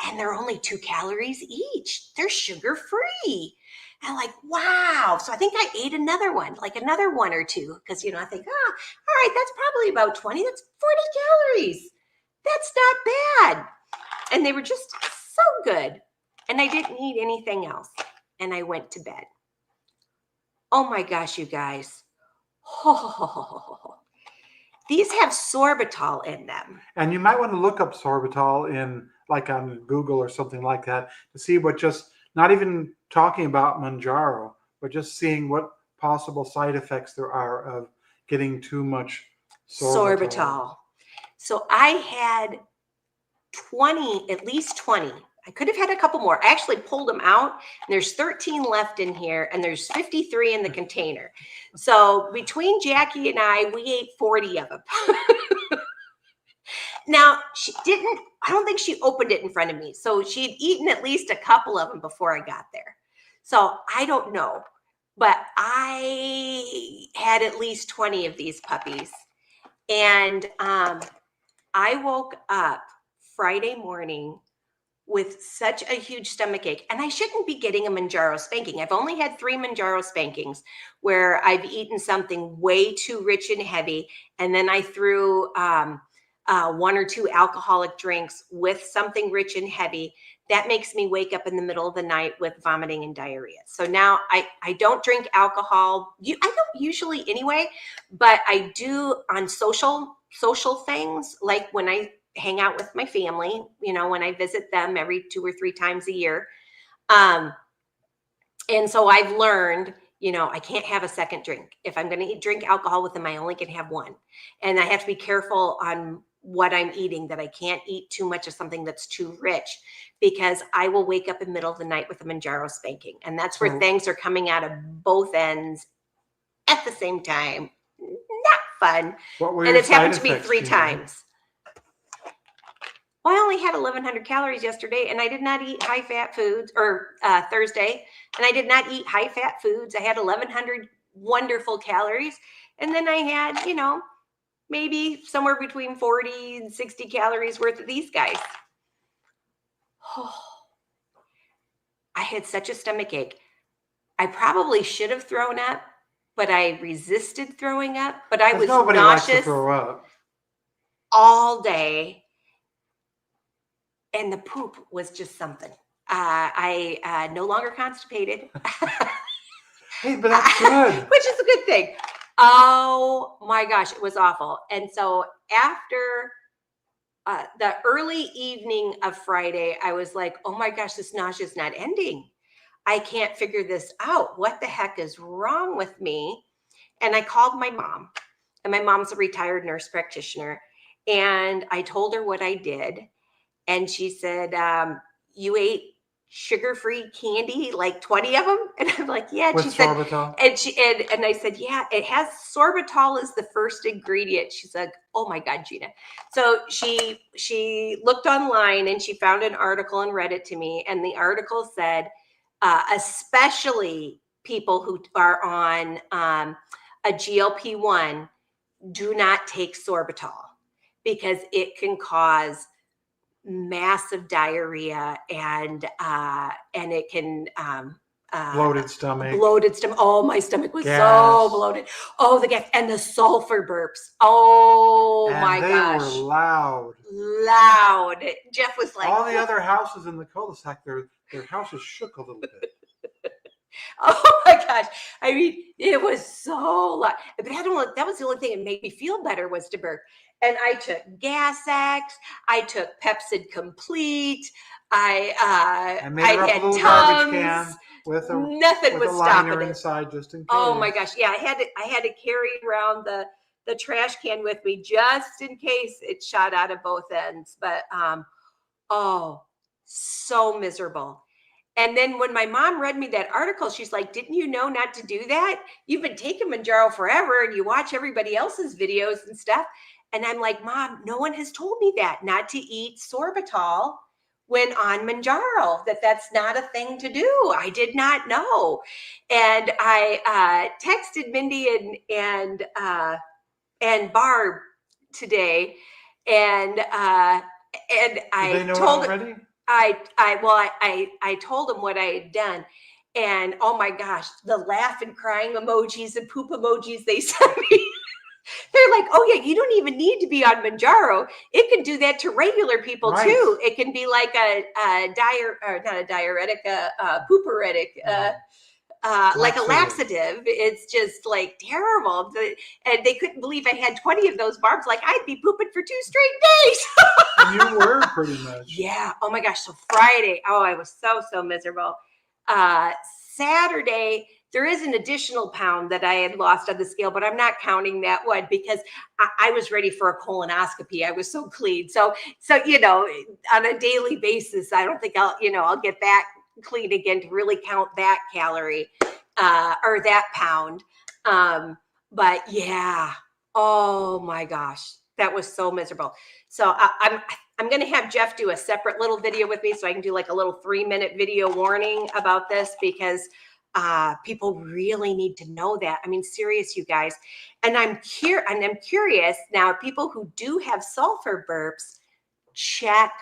and they're only 2 calories each. They're sugar free. And I'm like, wow. So I think I ate another one, like another one or two, because, I think, all right, that's probably about 20. That's 40 calories. That's not bad. And they were just so good. And I didn't eat anything else. And I went to bed. Oh my gosh, you guys. These have sorbitol in them. And you might want to look up sorbitol on Google or something like that to see what, just not even talking about Mounjaro, but just seeing what possible side effects there are of getting too much sorbitol. So I had 20, at least 20. I could have had a couple more. I actually pulled them out. And there's 13 left in here, and there's 53 in the container. So between Jackie and I, we ate 40 of them. Now, I don't think she opened it in front of me. So she'd eaten at least a couple of them before I got there. So I don't know. But I had at least 20 of these puppies. And I woke up Friday morning with such a huge stomach ache. And I shouldn't be getting a Mounjaro spanking. I've only had 3 Mounjaro spankings where I've eaten something way too rich and heavy. And then I threw 1 or 2 alcoholic drinks with something rich and heavy. That makes me wake up in the middle of the night with vomiting and diarrhea. So now I don't drink alcohol. I don't usually anyway, but I do on social things, like when I hang out with my family, when I visit them every 2 or 3 times a year. And so I've learned, I can't have a second drink. If I'm going to drink alcohol with them, I only can have one. And I have to be careful on what I'm eating, that I can't eat too much of something that's too rich, because I will wake up in the middle of the night with a Mounjaro spanking. And that's where things are coming out of both ends at the same time. Not fun. What were And your it's happened side to me effects, 3 Gina? times. Well, I only had 1,100 calories yesterday, and I did not eat high-fat foods, or Thursday, and I did not eat high-fat foods. I had 1,100 wonderful calories, and then I had, maybe somewhere between 40 and 60 calories worth of these guys. Oh, I had such a stomach ache. I probably should have thrown up, but I resisted throwing up. But I Because was nobody likes to nauseous throw up. all day, and the poop was just something. I no longer constipated, Hey, but that's good. which is a good thing. Oh my gosh, it was awful. And so after the early evening of Friday, I was like, oh my gosh, this nausea is not ending. I can't figure this out. What the heck is wrong with me? And I called my mom, and my mom's a retired nurse practitioner. And I told her what I did. And she said, you ate sugar-free candy, like 20 of them? And I'm like, yeah. And With she said, sorbitol? and I said, yeah, it has sorbitol as the first ingredient. She's like, oh my God, Gina. So she looked online and she found an article and read it to me. And the article said, especially people who are on a GLP-1, do not take sorbitol because it can cause massive diarrhea and it can Bloated stomach, bloated stomach. Oh, my stomach was so gas. bloated. Oh, the gas and the sulfur burps. Oh And my they were gosh, loud. loud. Jeff was like, All the other houses in the cul-de-sac, their houses shook a little bit. oh my gosh. I mean, it was so loud. But that was the only thing that made me feel better was to burp. And I took Gas-X. I took Pepsid Complete. I made I her up a had little garbage Tums. can with Nothing a was liner stopping it. inside just in case. Oh my gosh. Yeah, I had to carry around the trash can with me just in case it shot out of both ends. But oh, so miserable. And then when my mom read me that article, she's like, didn't you know not to do that? You've been taking Mounjaro forever and you watch everybody else's videos and stuff. And I'm like, Mom, no one has told me that, not to eat sorbitol when on Mounjaro, that's not a thing to do. I did not know. And I texted Mindy and Barb today, and Did they know told already? I told them what I had done, and oh my gosh, the laugh and crying emojis and poop emojis they sent me. They're like, oh yeah, you don't even need to be on Mounjaro. It can do that to regular people Right. too. It can be like not a diuretic, a pooperitic. Like a laxative. It's just like terrible. And they couldn't believe I had 20 of those barbs. Like I'd be pooping for 2 straight days. You were pretty much. Yeah. Oh my gosh. So Friday, oh, I was so miserable. Saturday, there is an additional pound that I had lost on the scale, but I'm not counting that one because I was ready for a colonoscopy. I was so clean. So on a daily basis, I don't think I'll get that clean again to really count that calorie or that pound. But yeah, oh my gosh, that was so miserable. So I'm going to have Jeff do a separate little video with me so I can do like a little 3-minute video warning about this because people really need to know that. I mean, serious, you guys. And I'm curious now, people who do have sulfur burps, check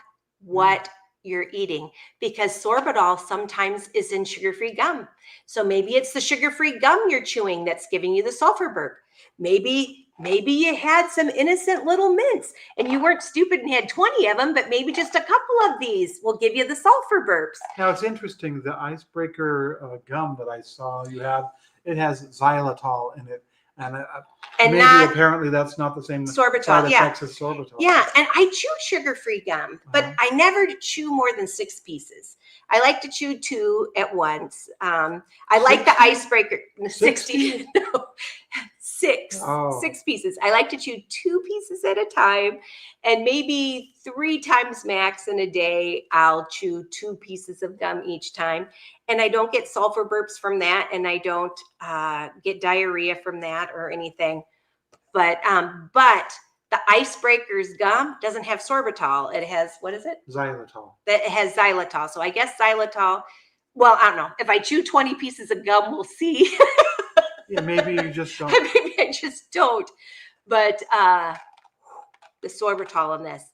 what you're eating because sorbitol sometimes is in sugar-free gum. So maybe it's the sugar-free gum you're chewing that's giving you the sulfur burp. Maybe you had some innocent little mints and you weren't stupid and had 20 of them, but maybe just a couple of these will give you the sulfur burps. Now it's interesting, the icebreaker gum that I saw you have, it has xylitol in it. And apparently that's not the same sorbitol, side effects as sorbitol. Yeah, and I chew sugar-free gum, but I never chew more than 6 pieces. I like to chew 2 at once. I like the icebreaker. 60? No, 6. Oh. 6 pieces. I like to chew 2 pieces at a time, and maybe 3 times max in a day, I'll chew 2 pieces of gum each time. And I don't get sulfur burps from that, and I don't get diarrhea from that or anything. But the Icebreakers gum doesn't have sorbitol. It has, what is it? Xylitol. It has xylitol. So I guess xylitol, well, I don't know. If I chew 20 pieces of gum, we'll see. Yeah, maybe you just don't. Maybe I just don't. But the sorbitol in this,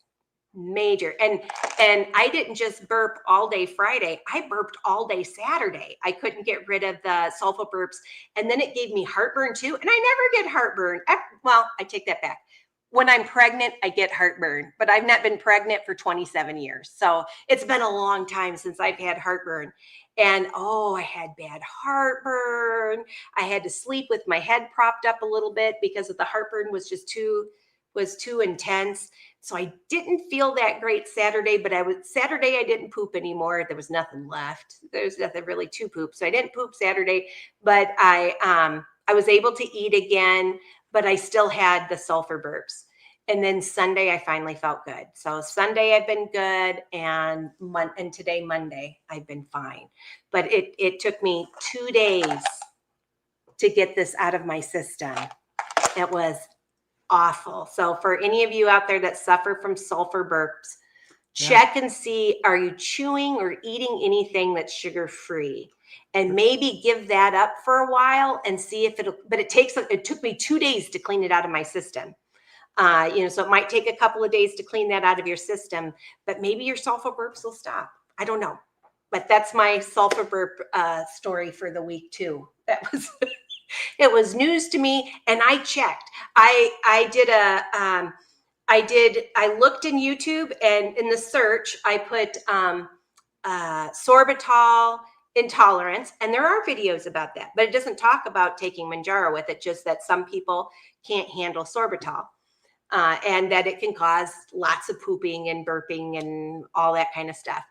major. And I didn't just burp all day Friday. I burped all day Saturday. I couldn't get rid of the sulfur burps. And then it gave me heartburn too. And I never get heartburn. Well, I take that back. When I'm pregnant, I get heartburn, but I've not been pregnant for 27 years. So it's been a long time since I've had heartburn. And oh, I had bad heartburn. I had to sleep with my head propped up a little bit because of the heartburn was just too intense. So I didn't feel that great Saturday, but Saturday I didn't poop anymore. There was nothing left. There's nothing really to poop. So I didn't poop Saturday, but I was able to eat again, but I still had the sulfur burps. And then Sunday I finally felt good. So Sunday I've been good, and today Monday I've been fine. But it took me 2 days to get this out of my system. It was awful. So for any of you out there that suffer from sulfur burps, check and see, are you chewing or eating anything that's sugar free? And maybe give that up for a while and see if but it took me 2 days to clean it out of my system. So it might take a couple of days to clean that out of your system, but maybe your sulfur burps will stop. I don't know. But that's my sulfur burp story for the week too. That was it was news to me, and I checked. I looked in YouTube, and in the search I put sorbitol intolerance, and there are videos about that, but it doesn't talk about taking Mounjaro with it, just that some people can't handle sorbitol. And that it can cause lots of pooping and burping and all that kind of stuff,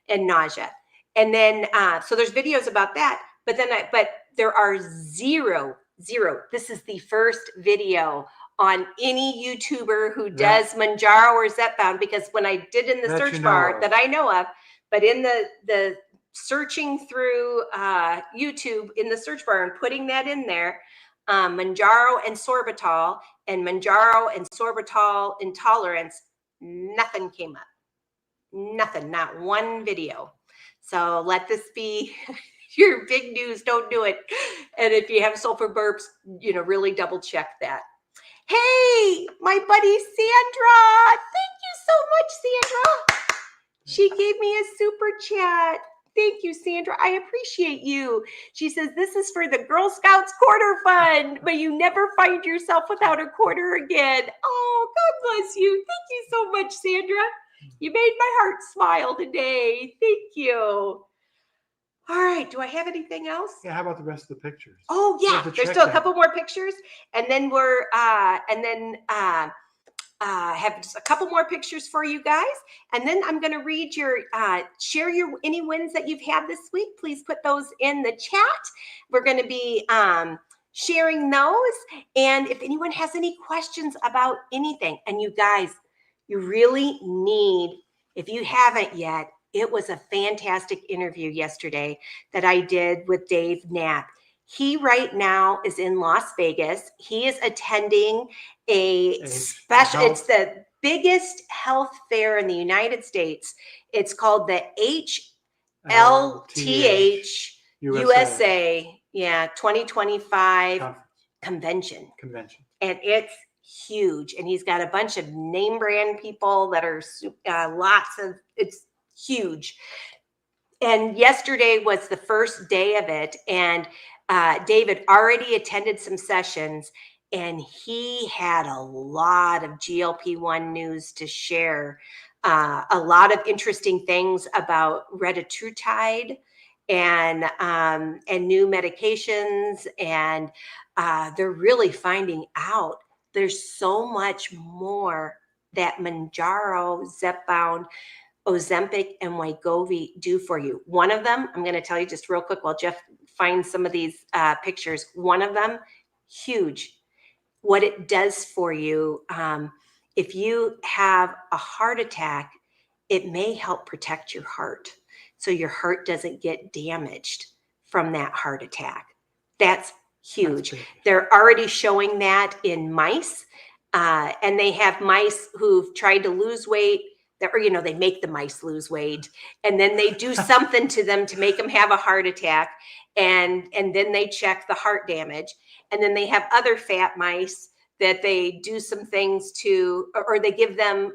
and nausea. And then, so there's videos about that, but there are zero. This is the first video on any YouTuber who does Mounjaro or Zepbound, because when I did in the search bar that I know of, but in the searching through YouTube in the search bar and putting that in there, Mounjaro and sorbitol and Mounjaro and sorbitol intolerance, nothing came up. Nothing, not one video. So let this be your big news. Don't do it. And if you have sulfur burps, really double check that. Hey, my buddy Sandra. Thank you so much, Sandra. She gave me a super chat. Thank you, Sandra. I appreciate you. She says, this is for the Girl Scouts quarter fund, but you never find yourself without a quarter again. Oh, God bless you. Thank you so much, Sandra. You made my heart smile today. Thank you. All right. Do I have anything else? Yeah. How about the rest of the pictures? Oh, yeah. There's still a couple more pictures. And then have just a couple more pictures for you guys, and then I'm going to read share any wins that you've had this week. Please put those in the chat. We're going to be sharing those, and if anyone has any questions about anything, and you guys, you really need, if you haven't yet, it was a fantastic interview yesterday that I did with Dave Knapp. He right now is in Las Vegas. He is attending it's the biggest health fair in the United States. It's called the HLTH USA 2025 convention. And it's huge. And he's got a bunch of name brand people that are it's huge. And yesterday was the first day of it. And David already attended some sessions, and he had a lot of GLP-1 news to share, a lot of interesting things about retatrutide and new medications. And they're really finding out there's so much more that Mounjaro, Zepbound, Ozempic, and Wegovy do for you. One of them, I'm going to tell you just real quick while Jeff finds some of these pictures. One of them, huge. What it does for you, if you have a heart attack, it may help protect your heart so your heart doesn't get damaged from that heart attack. That's huge. They're already showing that in mice, and they have mice who've tried to lose weight. They make the mice lose weight, and then they do something to them to make them have a heart attack, and then they check the heart damage. And then they have other fat mice that they do some things to, or they give them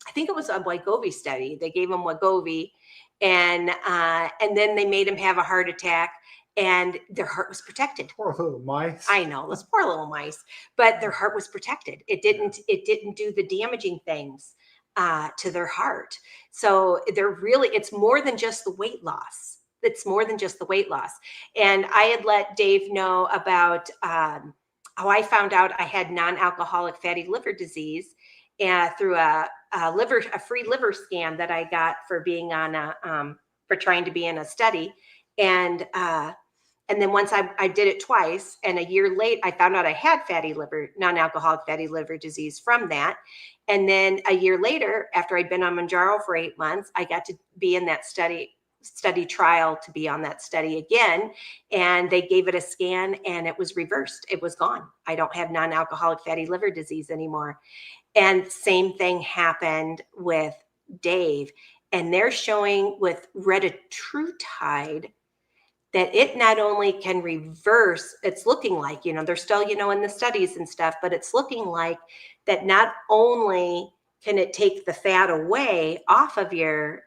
I think it was a Wegovy study. They gave him Wegovy, and then they made him have a heart attack, and their heart was protected. Poor little mice. I know, those poor little mice, but their heart was protected. It didn't do the damaging things to their heart. So it's more than just the weight loss. It's more than just the weight loss. And I had let Dave know about how I found out I had non-alcoholic fatty liver disease through a free liver scan that I got for being on for trying to be in a study. And then once I did it twice, and a year late, I found out I had non-alcoholic fatty liver disease from that. And then a year later, after I'd been on Mounjaro for 8 months, I got to be in that study trial to be on that study again. And they gave it a scan and it was reversed. It was gone. I don't have non-alcoholic fatty liver disease anymore. And same thing happened with Dave. And they're showing with retatrutide that it not only can reverse, it's looking like, they're still, in the studies and stuff, but it's looking like that not only can it take the fat away off of your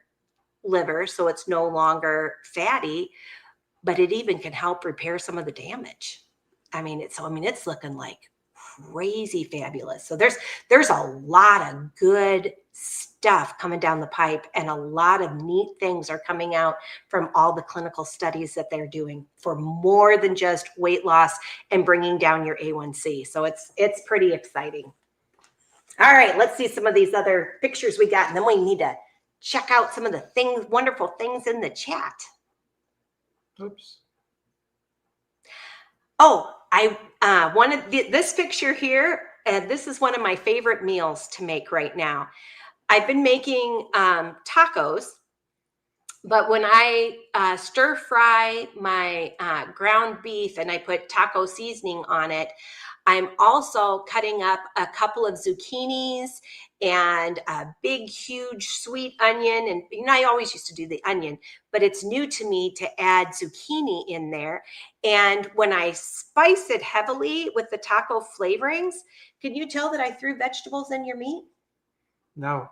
liver so it's no longer fatty, but it even can help repair some of the damage. It's looking like crazy fabulous. So there's a lot of good stuff coming down the pipe, and a lot of neat things are coming out from all the clinical studies that they're doing for more than just weight loss and bringing down your A1C. So it's pretty exciting. All right, let's see some of these other pictures we got, and then we need to check out some of the wonderful things in the chat. Oops. Oh, I wanted this picture here, and this is one of my favorite meals to make right now. I've been making tacos, but when I stir fry my ground beef and I put taco seasoning on it, I'm also cutting up a couple of zucchinis and a big, huge sweet onion. And I always used to do the onion, but it's new to me to add zucchini in there. And when I spice it heavily with the taco flavorings, can you tell that I threw vegetables in your meat? No.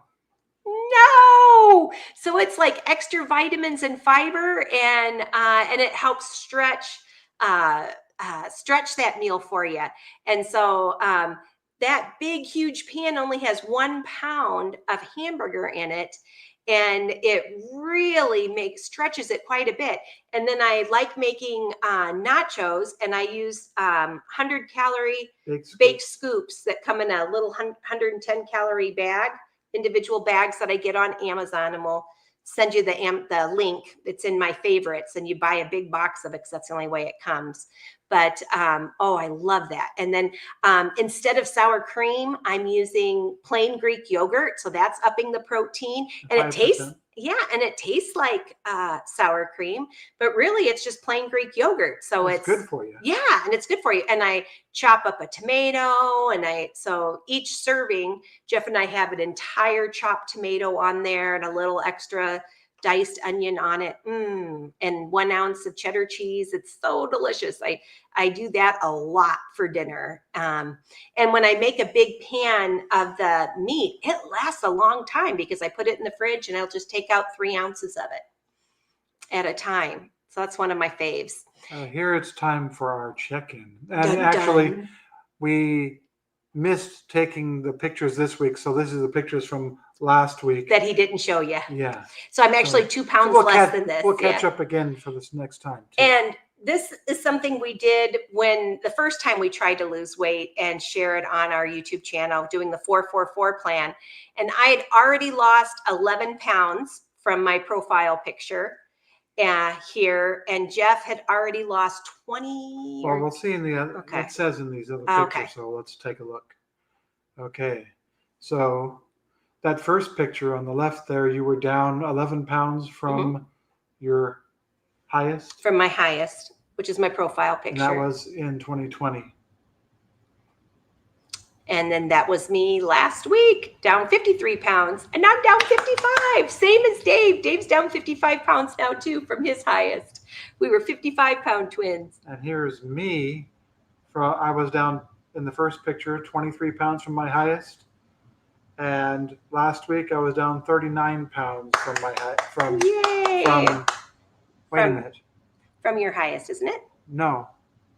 No. So it's like extra vitamins and fiber, and it helps stretch that meal for you. And so that big, huge pan only has 1 pound of hamburger in it, and it really stretches it quite a bit. And then I like making nachos, and I use 100-calorie baked scoops that come in a little 110-calorie bag, individual bags that I get on Amazon, and we'll send you the link. It's in my favorites, and you buy a big box of it because that's the only way it comes. But I love that. And then instead of sour cream, I'm using plain Greek yogurt, so that's upping the protein, and 5%. it tastes like sour cream, but really it's just plain Greek yogurt. So it's good for you. Yeah, and it's good for you. And I chop up a tomato, so each serving, Jeff and I have an entire chopped tomato on there and a little extra diced onion on it, and 1 ounce of cheddar cheese. It's so delicious. I do that a lot for dinner. And when I make a big pan of the meat, it lasts a long time because I put it in the fridge and I'll just take out 3 ounces of it at a time. So that's one of my faves. Here it's time for our check-in. And actually, we missed taking the pictures this week, so this is the pictures from last week that he didn't show you. Yeah. So I'm actually 2 pounds less than this. We'll catch up again for this next time, too. And this is something we did when the first time we tried to lose weight and share it on our YouTube channel, doing the 4-4-4 plan. And I had already lost 11 pounds from my profile picture here, and Jeff had already lost 20. Well, we'll see in the other. Okay. It says in these other pictures, so let's take a look. Okay, so that first picture on the left there, you were down 11 pounds from your highest? From my highest, which is my profile picture. And that was in 2020. And then that was me last week, down 53 pounds. And I'm down 55, same as Dave. Dave's down 55 pounds now, too, from his highest. We were 55-pound twins. And here's me. I was down in the first picture, 23 pounds from my highest. And last week I was down 39 pounds from my height. Yay! From wait a From- minute. From your highest, isn't it? No.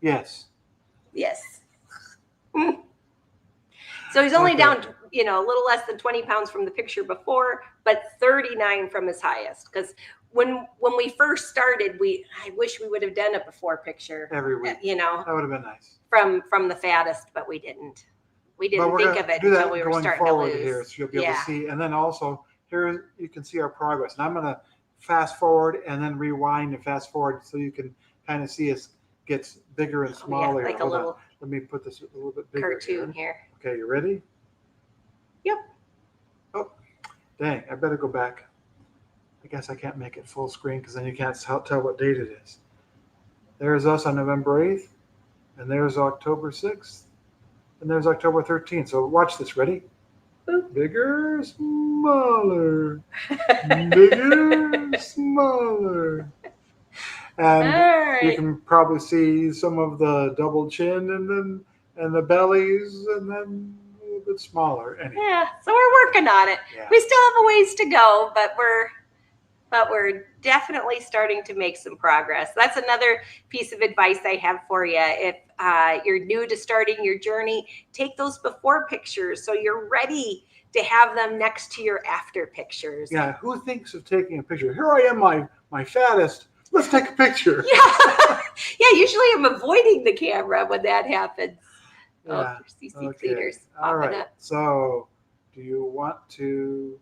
Yes. Yes. So he's only Okay. down, a little less than 20 pounds from the picture before, but 39 from his highest. Because when we first started, I wish we would have done a before picture Every week. That would have been nice. from the fattest, but we didn't. We But didn't we're think gonna of it do that until we were going starting to forward lose. here, so you'll be able to see. And then also here you can see our progress. And I'm gonna fast forward and then rewind and fast forward so you can kind of see us gets bigger and smaller. like a Hold little on. Let me put this a little bit bigger cartoon here. Okay, you ready? Yep. Oh, dang! I better go back. I guess I can't make it full screen because then you can't tell what date it is. There's us on November 8th, and there's October 6th, and there's October 13th. So watch this. Ready? Boop. Bigger, smaller. Bigger, smaller. And All you right. can probably see some of the double chin and the bellies and then a little bit smaller. Anyway. Yeah, so we're working on it. Yeah. We still have a ways to go, but we're definitely starting to make some progress. That's another piece of advice I have for you. If you're new to starting your journey, take those before pictures so you're ready to have them next to your after pictures. Yeah, who thinks of taking a picture? Here I am, my fattest. Let's take a picture. Yeah, yeah. Usually I'm avoiding the camera when that happens. Yeah. Oh, CC cleaners popping All right. up. So, do you want to?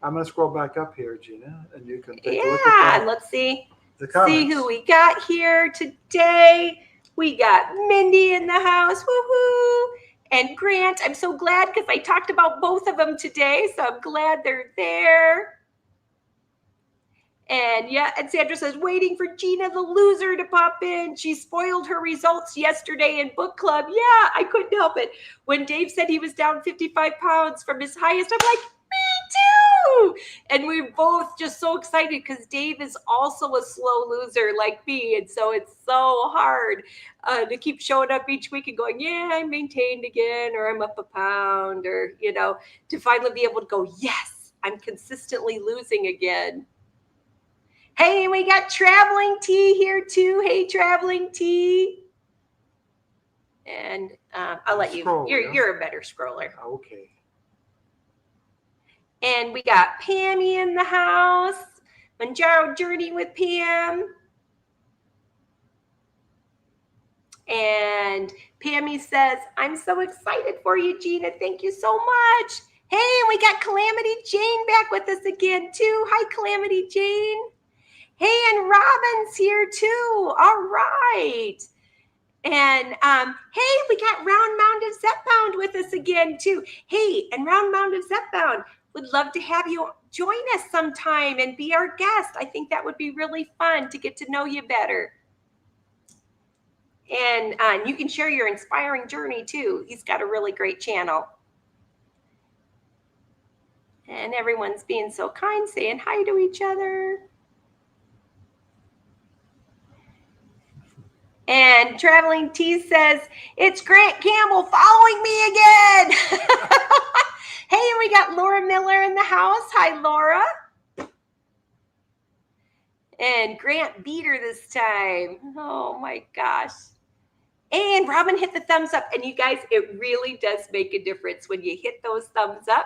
I'm going to scroll back up here, Gina, and you can take a look at Yeah, let's see. the comments. See who we got here today. We got Mindy in the house. Woohoo! And Grant. I'm so glad because I talked about both of them today, so I'm glad they're there. And yeah, and Sandra says, waiting for Gina the loser to pop in. She spoiled her results yesterday in book club. Yeah, I couldn't help it. When Dave said he was down 55 pounds from his highest, I'm like, me too. And we're both just so excited because Dave is also a slow loser like me. And so it's so hard to keep showing up each week and going, yeah, I maintained again, or I'm up a pound, or, to finally be able to go, yes, I'm consistently losing again. Hey, we got Traveling T here too. Hey, Traveling T. And I'll let you. You're a better scroller. Okay. And we got Pammy in the house. Mounjaro Journey with Pam. And Pammy says, I'm so excited for you, Gina. Thank you so much. Hey, we got Calamity Jane back with us again too. Hi, Calamity Jane. Hey, and Robin's here too. All right. And hey, we got Round Mountain Zepbound with us again too. Hey, and Round Mountain Zepbound, would love to have you join us sometime and be our guest. I think that would be really fun to get to know you better. And you can share your inspiring journey too. He's got a really great channel. And everyone's being so kind, saying hi to each other. And Traveling T says, it's Grant Campbell following me again. Hey, we got Laura Miller in the house. Hi, Laura. And Grant beat her this time. Oh, my gosh. And Robin hit the thumbs up. And you guys, it really does make a difference when you hit those thumbs up.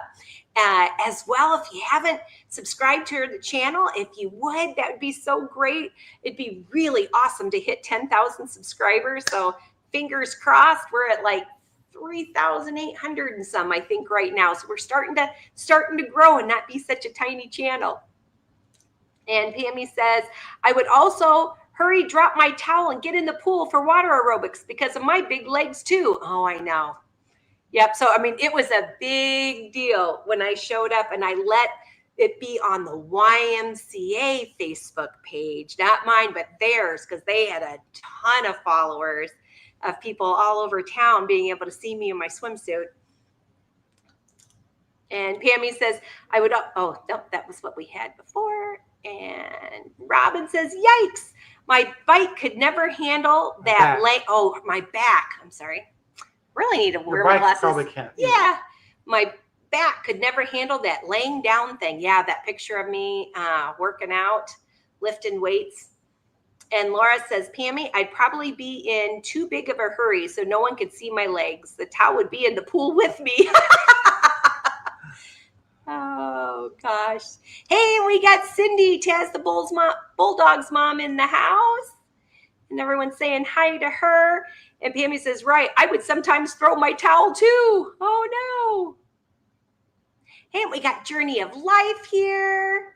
As well, if you haven't subscribed to the channel, if you would, that would be so great. It'd be really awesome to hit 10,000 subscribers. So fingers crossed, we're at like 3,800 and some, I think, right now. So we're starting to grow and not be such a tiny channel. And Pammy says, I would also hurry, drop my towel, and get in the pool for water aerobics because of my big legs too. Oh, I know. Yep. So, I mean, it was a big deal when I showed up and I let it be on the YMCA Facebook page, not mine, but theirs, because they had a ton of followers of people all over town being able to see me in my swimsuit. And Pammy says, I would, oh, no, that was what we had before. And Robin says, yikes, my bike could never handle that leg. Oh, my back. I'm sorry. Really need to wear my glasses. Probably can't. Yeah. My back could never handle that laying down thing. Yeah, that picture of me working out, lifting weights. And Laura says, Pammy, I'd probably be in too big of a hurry so no one could see my legs. The towel would be in the pool with me. Oh, gosh. Hey, we got Cindy, Taz the Bulldog's mom in the house. And everyone's saying hi to her. And Pammy says, right, I would sometimes throw my towel too. Oh, no. Hey, we got Journey of Life here.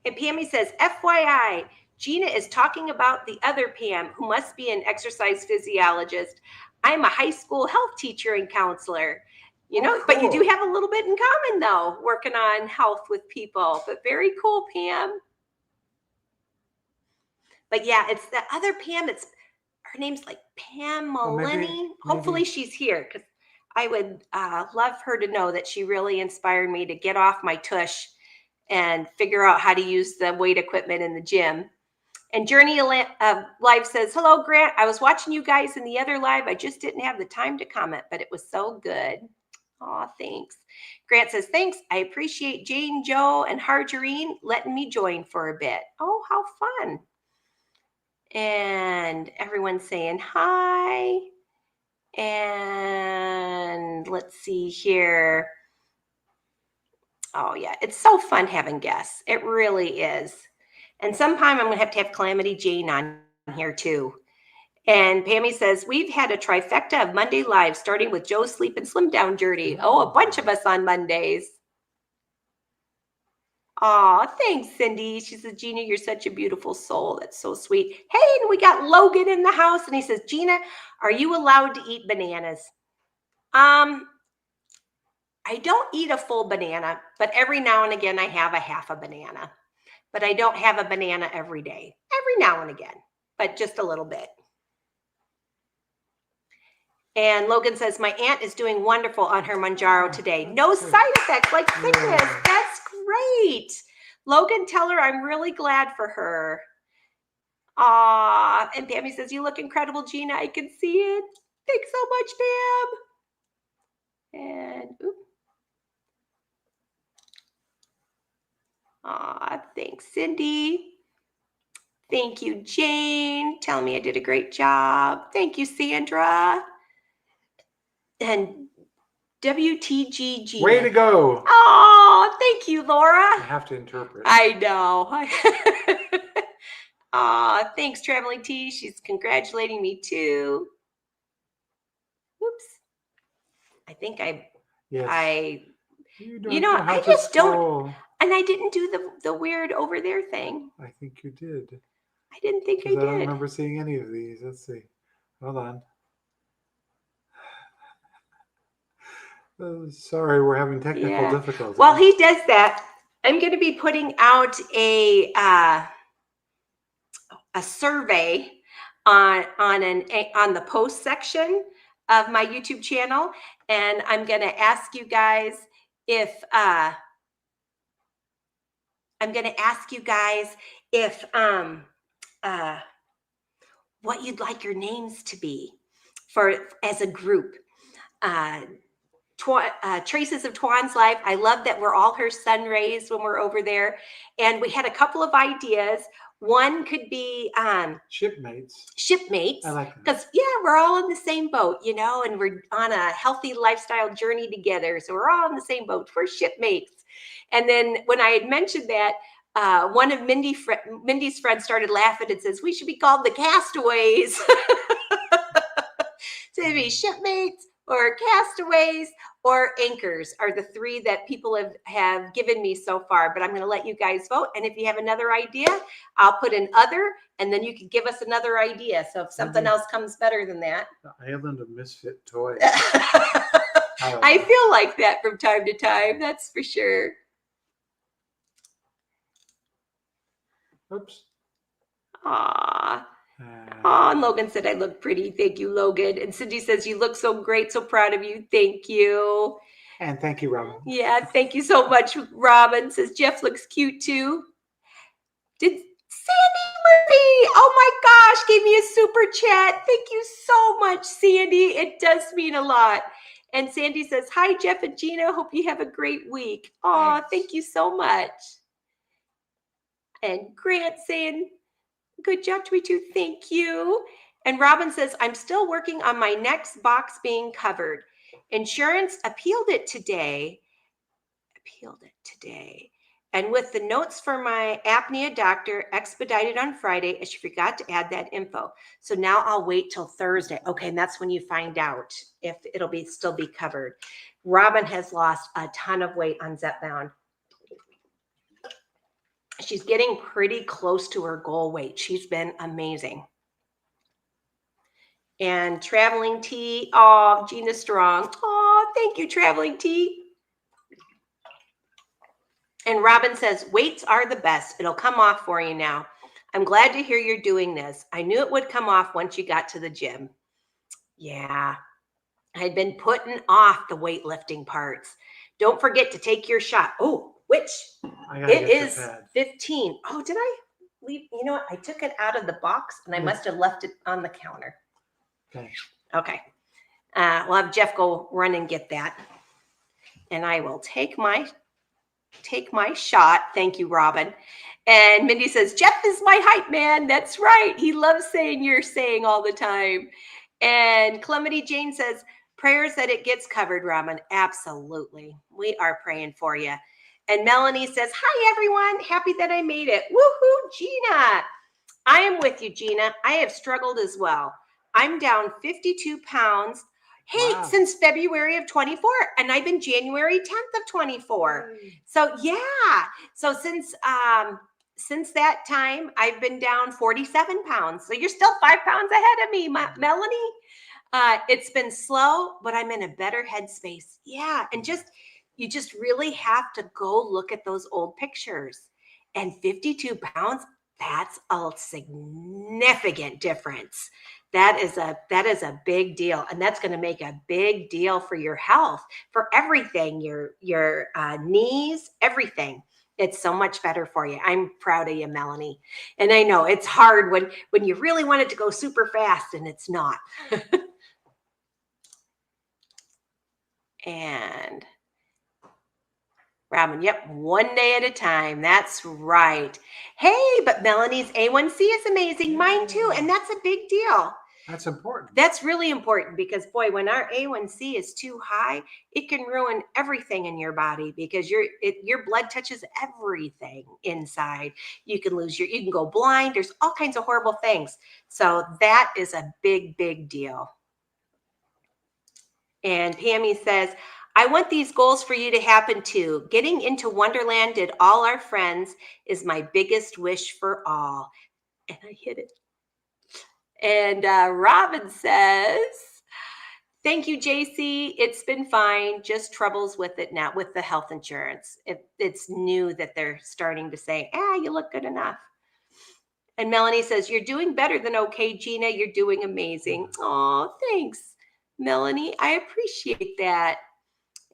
And Pammy says, FYI, Gina is talking about the other Pam, who must be an exercise physiologist. I'm a high school health teacher and counselor. Cool. But you do have a little bit in common, though, working on health with people. But very cool, Pam. But yeah, it's the other Pam. Her name's like Pam Malini. Hopefully she's here, because I would love her to know that she really inspired me to get off my tush and figure out how to use the weight equipment in the gym. And Journey of Life says, hello, Grant. I was watching you guys in the other live. I just didn't have the time to comment, but it was so good. Aw, thanks. Grant says, thanks. I appreciate Jane, Joe, and Hargerine letting me join for a bit. Oh, how fun. And everyone's saying hi. And let's see here. Oh, yeah. It's so fun having guests. It really is. And sometime I'm going to have Calamity Jane on here too. And Pammy says, we've had a trifecta of Monday Live, starting with Joe's Sleep and Slim Down Journey. Oh, a bunch of us on Mondays. Aw, thanks, Cindy. She says, Gina, you're such a beautiful soul. That's so sweet. Hey, and we got Logan in the house. And he says, Gina, are you allowed to eat bananas? I don't eat a full banana, but every now and again I have a half a banana. But I don't have a banana every day. Every now and again, but just a little bit. And Logan says, my aunt is doing wonderful on her Mounjaro today. No side effects like sickness. That's great. Logan, tell her I'm really glad for her. Aw, and Pammy says, you look incredible, Gina. I can see it. Thanks so much, Pam. And, oops. Aw, thanks, Cindy. Thank you, Jane. Telling me I did a great job. Thank you, Sandra. And WTGG. Way to go. Oh, thank you, Laura. I have to interpret. I know. Aw, thanks, Traveling T. She's congratulating me too. Whoops. I think yes. I just don't. And I didn't do the weird over there thing. I think you did. I didn't think I did. I don't remember seeing any of these. Let's see. Hold on. Sorry, we're having technical difficulties. While he does that, I'm going to be putting out a survey on the post section of my YouTube channel, and I'm going to ask you guys if what you'd like your names to be as a group. Traces of Twan's Life. I love that we're all her sun rays when we're over there. And we had a couple of ideas. One could be shipmates. Shipmates. I like that. Because, we're all in the same boat, and we're on a healthy lifestyle journey together. So we're all in the same boat. We're shipmates. And then when I had mentioned that, one of Mindy's friends started laughing and says, we should be called the Castaways. So it'd be shipmates or castaways or anchors are the three that people have given me so far. But I'm going to let you guys vote. And if you have another idea, I'll put an other, and then you can give us another idea. So if something else comes better than that. The Island of Misfit Toys. I feel like that from time to time. That's for sure. Oops. Aww. And Logan said, I look pretty. Thank you, Logan. And Cindy says, you look so great. So proud of you. Thank you. And thank you, Robin. Yeah, thank you so much, Robin. Says, Jeff looks cute too. Did Sandy Murphy, oh my gosh, gave me a super chat. Thank you so much, Sandy. It does mean a lot. And Sandy says, hi, Jeff and Gina. Hope you have a great week. Oh, thank you so much. And Grant saying, good job, Tweety. Thank you. And Robin says, I'm still working on my next box being covered. Insurance appealed it today. And with the notes for my apnea doctor expedited on Friday, she forgot to add that info. So now I'll wait till Thursday. Okay, and that's when you find out if it'll still be covered. Robin has lost a ton of weight on Zepbound. She's getting pretty close to her goal weight. She's been amazing. And Traveling Tea, oh, Gina Strong. Oh, thank you, Traveling Tea. And Robin says, weights are the best. It'll come off for you now. I'm glad to hear you're doing this. I knew it would come off once you got to the gym. Yeah, I'd been putting off the weightlifting parts. Don't forget to take your shot. Oh, which it is 15. Oh, did I leave? You know what? I took it out of the box and I must have left it on the counter. Okay. We'll have Jeff go run and get that. And I will take my shot. Thank you, Robin. And Mindy says, Jeff is my hype man. That's right. He loves saying you're saying all the time. And Clemity Jane says, prayers that it gets covered, Robin. Absolutely. We are praying for you. And Melanie says, hi, everyone. Happy that I made it. Woohoo, Gina. I am with you, Gina. I have struggled as well. I'm down 52 pounds. Hey, wow. Since February of 24, and I've been January 10th of 24. So yeah, so since that time, I've been down 47 pounds. So you're still 5 pounds ahead of me, Melanie. It's been slow, but I'm in a better headspace. Yeah, and you just really have to go look at those old pictures. And 52 pounds, that's a significant difference. That is a big deal, and that's going to make a big deal for your health, for everything, your knees, everything. It's so much better for you. I'm proud of you, Melanie. And I know it's hard when you really want it to go super fast and it's not. And Robin, yep, one day at a time. That's right. Hey, but Melanie's A1C is amazing. Mine too, and that's a big deal. That's important. That's really important because, boy, when our A1C is too high, it can ruin everything in your body because your blood touches everything inside. You can you can go blind. There's all kinds of horrible things. So that is a big, big deal. And Pammy says, I want these goals for you to happen too. Getting into Wonderland did all our friends is my biggest wish for all. And I hit it. And Robin says, thank you, JC. It's been fine. Just troubles with it now, with the health insurance. It's new that they're starting to say, you look good enough. And Melanie says, you're doing better than okay, Gina. You're doing amazing. Oh, thanks, Melanie. I appreciate that.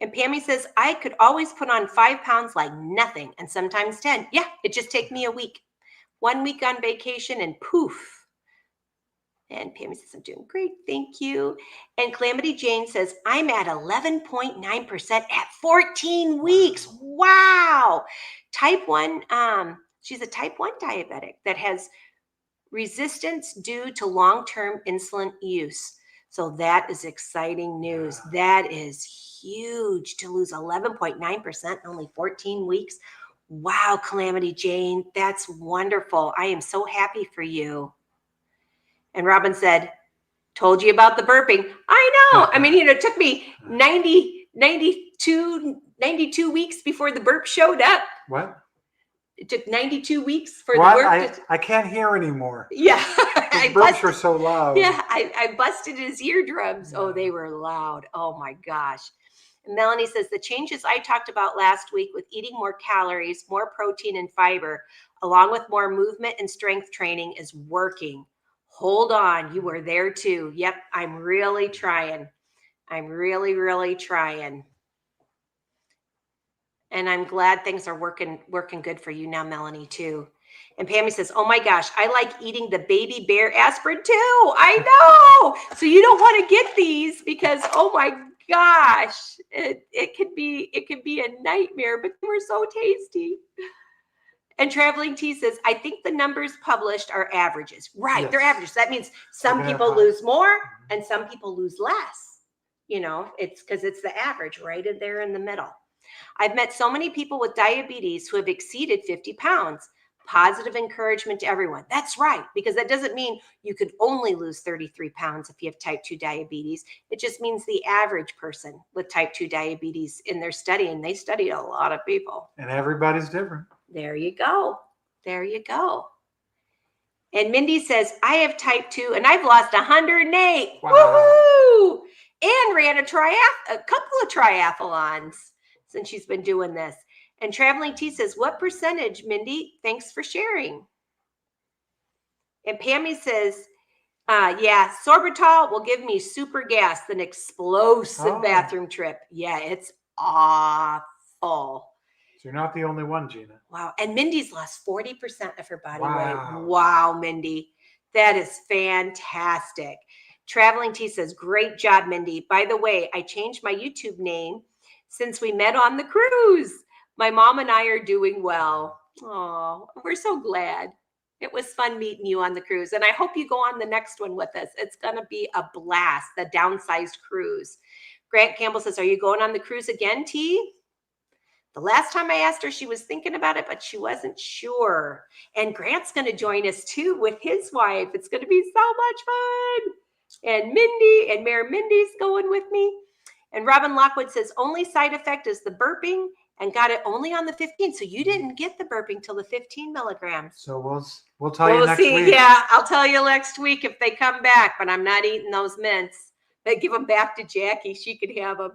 And Pammy says, I could always put on 5 pounds like nothing, and sometimes 10. Yeah, it just take me a week. 1 week on vacation and poof. And Pammy says, I'm doing great. Thank you. And Calamity Jane says, I'm at 11.9% at 14 weeks. Wow. Type 1, she's a type 1 diabetic that has resistance due to long-term insulin use. So that is exciting news. That is huge to lose 11.9% in only 14 weeks. Wow, Calamity Jane, that's wonderful. I am so happy for you. And Robin said, told you about the burping. I know. I mean, it took me 92 weeks before the burp showed up. What? It took 92 weeks for the burp. I can't hear anymore. Yeah. The burps are so loud. Yeah, I busted his eardrums. Oh, they were loud. Oh, my gosh. And Melanie says, the changes I talked about last week with eating more calories, more protein and fiber, along with more movement and strength training is working. Hold on. You were there too. Yep. I'm really trying. I'm really, really trying. And I'm glad things are working good for you now, Melanie, too. And Pammy says, oh my gosh, I like eating the baby bear aspirin too. I know. So you don't want to get these because, oh my gosh, it could be a nightmare, but they were so tasty. And Traveling T says, I think the numbers published are averages. Right, Yes. they're averages. That means some They're gonna people have lose more Mhm. and some people lose less. You know, it's because it's the average right in there in the middle. I've met so many people with diabetes who have exceeded 50 pounds. Positive encouragement to everyone. That's right, because that doesn't mean you could only lose 33 pounds if you have type 2 diabetes. It just means the average person with type 2 diabetes in their study, and they studied a lot of people. And everybody's different. There you go. There you go. And Mindy says, I have type 2 and I've lost 108. Wow. Woohoo! And ran a couple of triathlons since she's been doing this. And Traveling T says, what percentage, Mindy? Thanks for sharing. And Pammy says, yeah, sorbitol will give me super gas, an explosive bathroom trip. Yeah, it's awful. So you're not the only one, Gina. Wow. And Mindy's lost 40% of her body Wow. weight. Wow, Mindy. That is fantastic. Traveling T says, great job, Mindy. By the way, I changed my YouTube name since we met on the cruise. My mom and I are doing well. Oh, we're so glad. It was fun meeting you on the cruise. And I hope you go on the next one with us. It's going to be a blast, the downsized cruise. Grant Campbell says, are you going on the cruise again, T? The last time I asked her, she was thinking about it, but she wasn't sure. And Grant's going to join us too with his wife. It's going to be so much fun. And Mindy and Mayor Mindy's going with me. And Robin Lockwood says, only side effect is the burping and got it only on the 15. So you didn't get the burping till the 15 milligrams. So we'll tell you next week. Yeah, I'll tell you next week if they come back, but I'm not eating those mints. They give them back to Jackie. She could have them.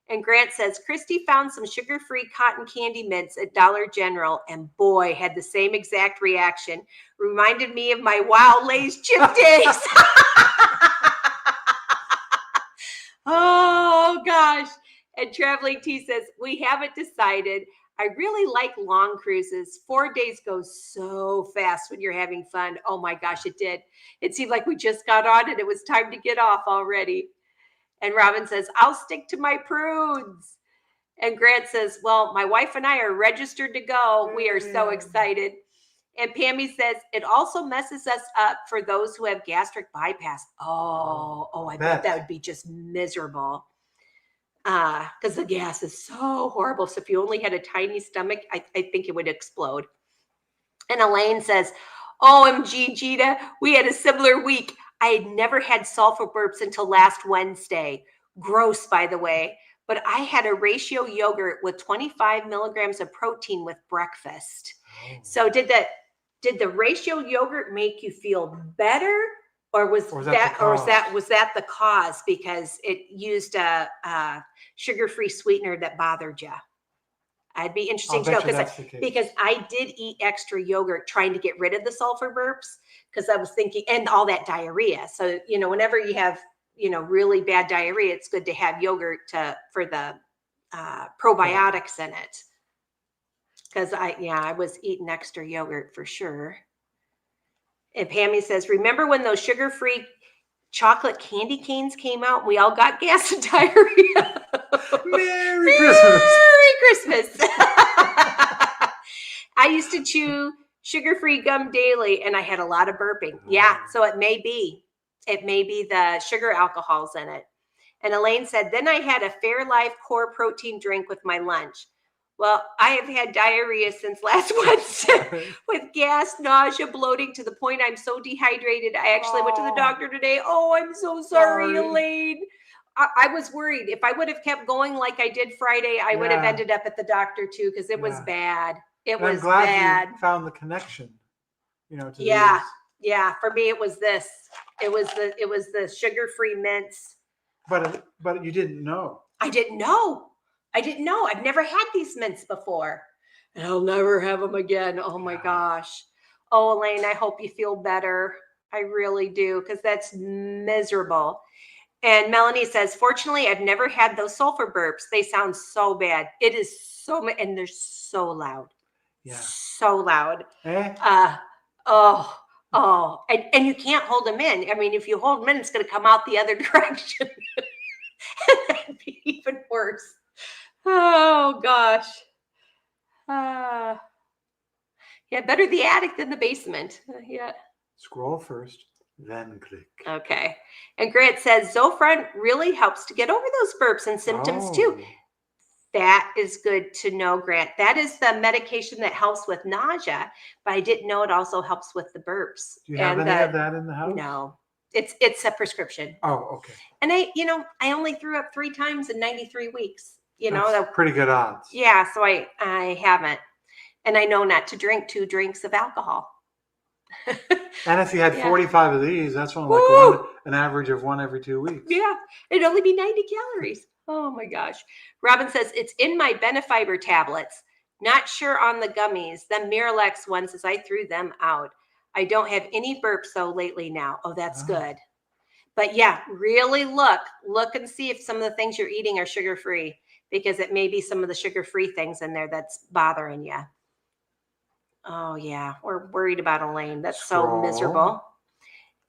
And Grant says, Christy found some sugar-free cotton candy mints at Dollar General, and boy, had the same exact reaction. Reminded me of my Wow Lay's chip days. Oh, gosh. And Traveling T says, we haven't decided. I really like long cruises. 4 days goes so fast when you're having fun. Oh, my gosh, it did. It seemed like we just got on and it was time to get off already. And Robin says, I'll stick to my prudes. And Grant says, well, my wife and I are registered to go. We are so excited. And Pammy says, it also messes us up for those who have gastric bypass. I bet that would be just miserable. Because the gas is so horrible. So if you only had a tiny stomach, I think it would explode. And Elaine says, OMG, Gina, we had a similar week. I had never had sulfur burps until last Wednesday. Gross, by the way. But I had a ratio yogurt with 25 milligrams of protein with breakfast. Oh. So did the ratio yogurt make you feel better? Or was that the cause because it used a sugar-free sweetener that bothered you? I'd be interesting to know because I did eat extra yogurt trying to get rid of the sulfur burps because I was thinking, and all that diarrhea. So, whenever you have, really bad diarrhea, it's good to have yogurt for the probiotics in it. Because I was eating extra yogurt for sure. And Pammy says, remember when those sugar-free chocolate candy canes came out? We all got gas and diarrhea. Merry Christmas. Merry Christmas. I used to chew sugar-free gum daily, and I had a lot of burping. Yeah, so it may be the sugar alcohols in it. And Elaine said, then I had a Fairlife core protein drink with my lunch. Well, I have had diarrhea since last Wednesday with gas, nausea, bloating to the point I'm so dehydrated. I actually went to the doctor today. Oh, I'm so sorry, Elaine. I was worried. If I would have kept going like I did Friday, I would have ended up at the doctor too because it was bad. I'm glad you found the connection. To yeah. For me, it was this. It was the sugar-free mints. But you didn't know. I didn't know. I've never had these mints before. And I'll never have them again. Oh my gosh. Oh, Elaine, I hope you feel better. I really do, because that's miserable. And Melanie says, fortunately, I've never had those sulfur burps. They sound so bad. It is so, and they're so loud. Yeah. So loud. And you can't hold them in. I mean, if you hold them in, it's going to come out the other direction. That'd be Even worse. Oh gosh. Uh, yeah, better the attic than the basement. Yeah. Scroll first, then click. Okay. And Grant says Zofran really helps to get over those burps and symptoms too. Oh, That is good to know, Grant. That is the medication that helps with nausea, but I didn't know it also helps with the burps. do you have And any of that in the house? no, it's a prescription. Oh, okay. And I only threw up 3 times in 93 weeks. That's pretty good odds. Yeah, so I haven't. And I know not to drink 2 drinks of alcohol. And if you had Yeah. 45 of these, that's only like Woo! an average of 1 every 2 weeks. Yeah, it'd only be 90 calories. Oh my gosh. Robin says it's in my Benefiber tablets. Not sure on the gummies. The Miralax ones, as I threw them out. I don't have any burps though lately now. Oh, that's Oh. good. But yeah, really look and see if some of the things you're eating are sugar-free, because it may be some of the sugar-free things in there that's bothering you. Oh yeah, we're worried about Elaine. That's so miserable.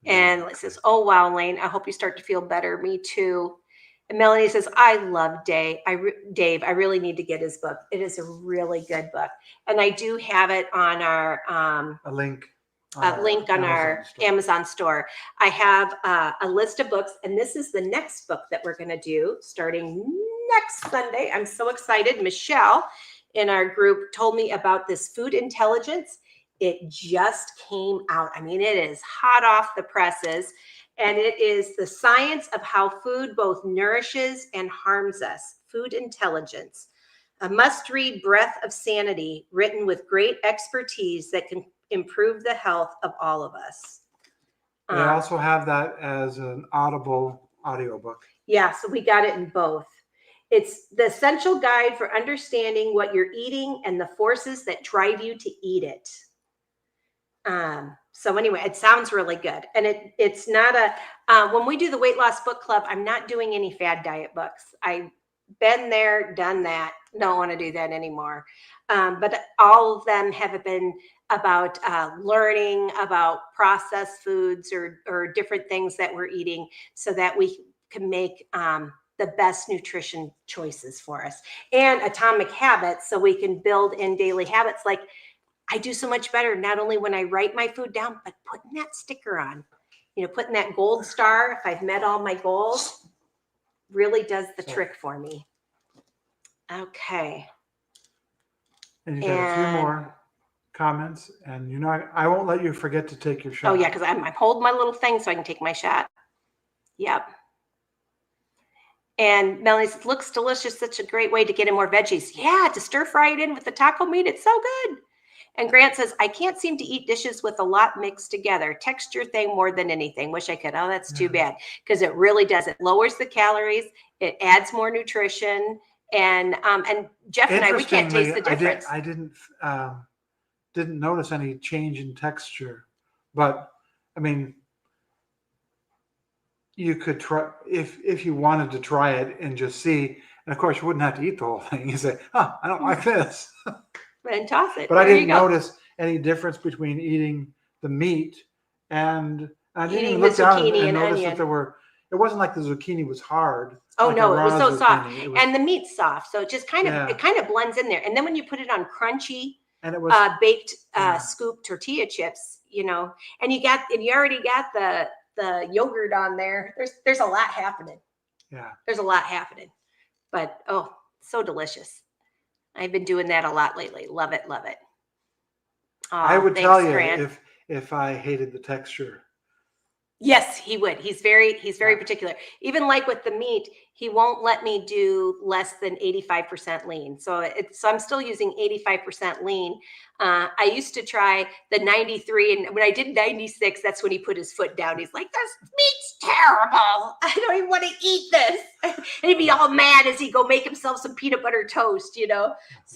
And it says, oh, wow, Elaine, I hope you start to feel better. Me too. And Melanie says, I love Dave. Dave, I really need to get his book. It is a really good book. And I do have it on our a link on our Amazon store. I have a list of books, and this is the next book that we're going to do starting next Sunday. I'm so excited. Michelle in our group told me about this food intelligence. It just came out. I mean, it is hot off the presses, and it is the science of how food both nourishes and harms us. Food intelligence, a must-read breath of sanity, written with great expertise that can improve the health of all of us. They also have that as an Audible audiobook. Yeah, so we got it in both. It's the essential guide for understanding what you're eating and the forces that drive you to eat it. So anyway, it sounds really good. And it's not when we do the weight loss book club, I'm not doing any fad diet books. I've been there, done that. Don't want to do that anymore. But all of them have been about learning about processed foods or different things that we're eating so that we can make the best nutrition choices for us, and atomic habits so we can build in daily habits. Like, I do so much better, not only when I write my food down, but putting that sticker on, putting that gold star, if I've met all my goals, really does the trick for me. Okay. And you got a few more comments, and I won't let you forget to take your shot. Oh yeah, because I'm holding my little thing so I can take my shot. Yep. And Melanie says, looks delicious, such a great way to get in more veggies. Yeah, to stir fry it in with the taco meat, it's so good. And Grant says, I can't seem to eat dishes with a lot mixed together. Texture thing more than anything. Wish I could. Oh, that's too bad, because it really does. It lowers the calories. It adds more nutrition. And Jeff and I, we can't taste the difference. I didn't notice any change in texture, but I mean, you could try if you wanted to try it and just see. And of course, you wouldn't have to eat the whole thing. You say, "Oh, I don't like this." And toss it. But I didn't notice any difference between eating the meat and I didn't even look down and notice that it wasn't like the zucchini was hard. Oh no, it was so soft. And the meat's soft. So it just kind of blends in there. And then when you put it on crunchy and it was baked scoop tortilla chips, and you already got the yogurt on there. There's a lot happening. Yeah. There's a lot happening. But so delicious. I've been doing that a lot lately. Love it, love it. I would tell you if I hated the texture. Yes, he would. He's very particular. Even like with the meat, he won't let me do less than 85% lean. So I'm still using 85% lean. I used to try the 93, and when I did 96, that's when he put his foot down. He's like, "This meat's terrible. I don't even want to eat this." And he'd be all mad as he go make himself some peanut butter toast, So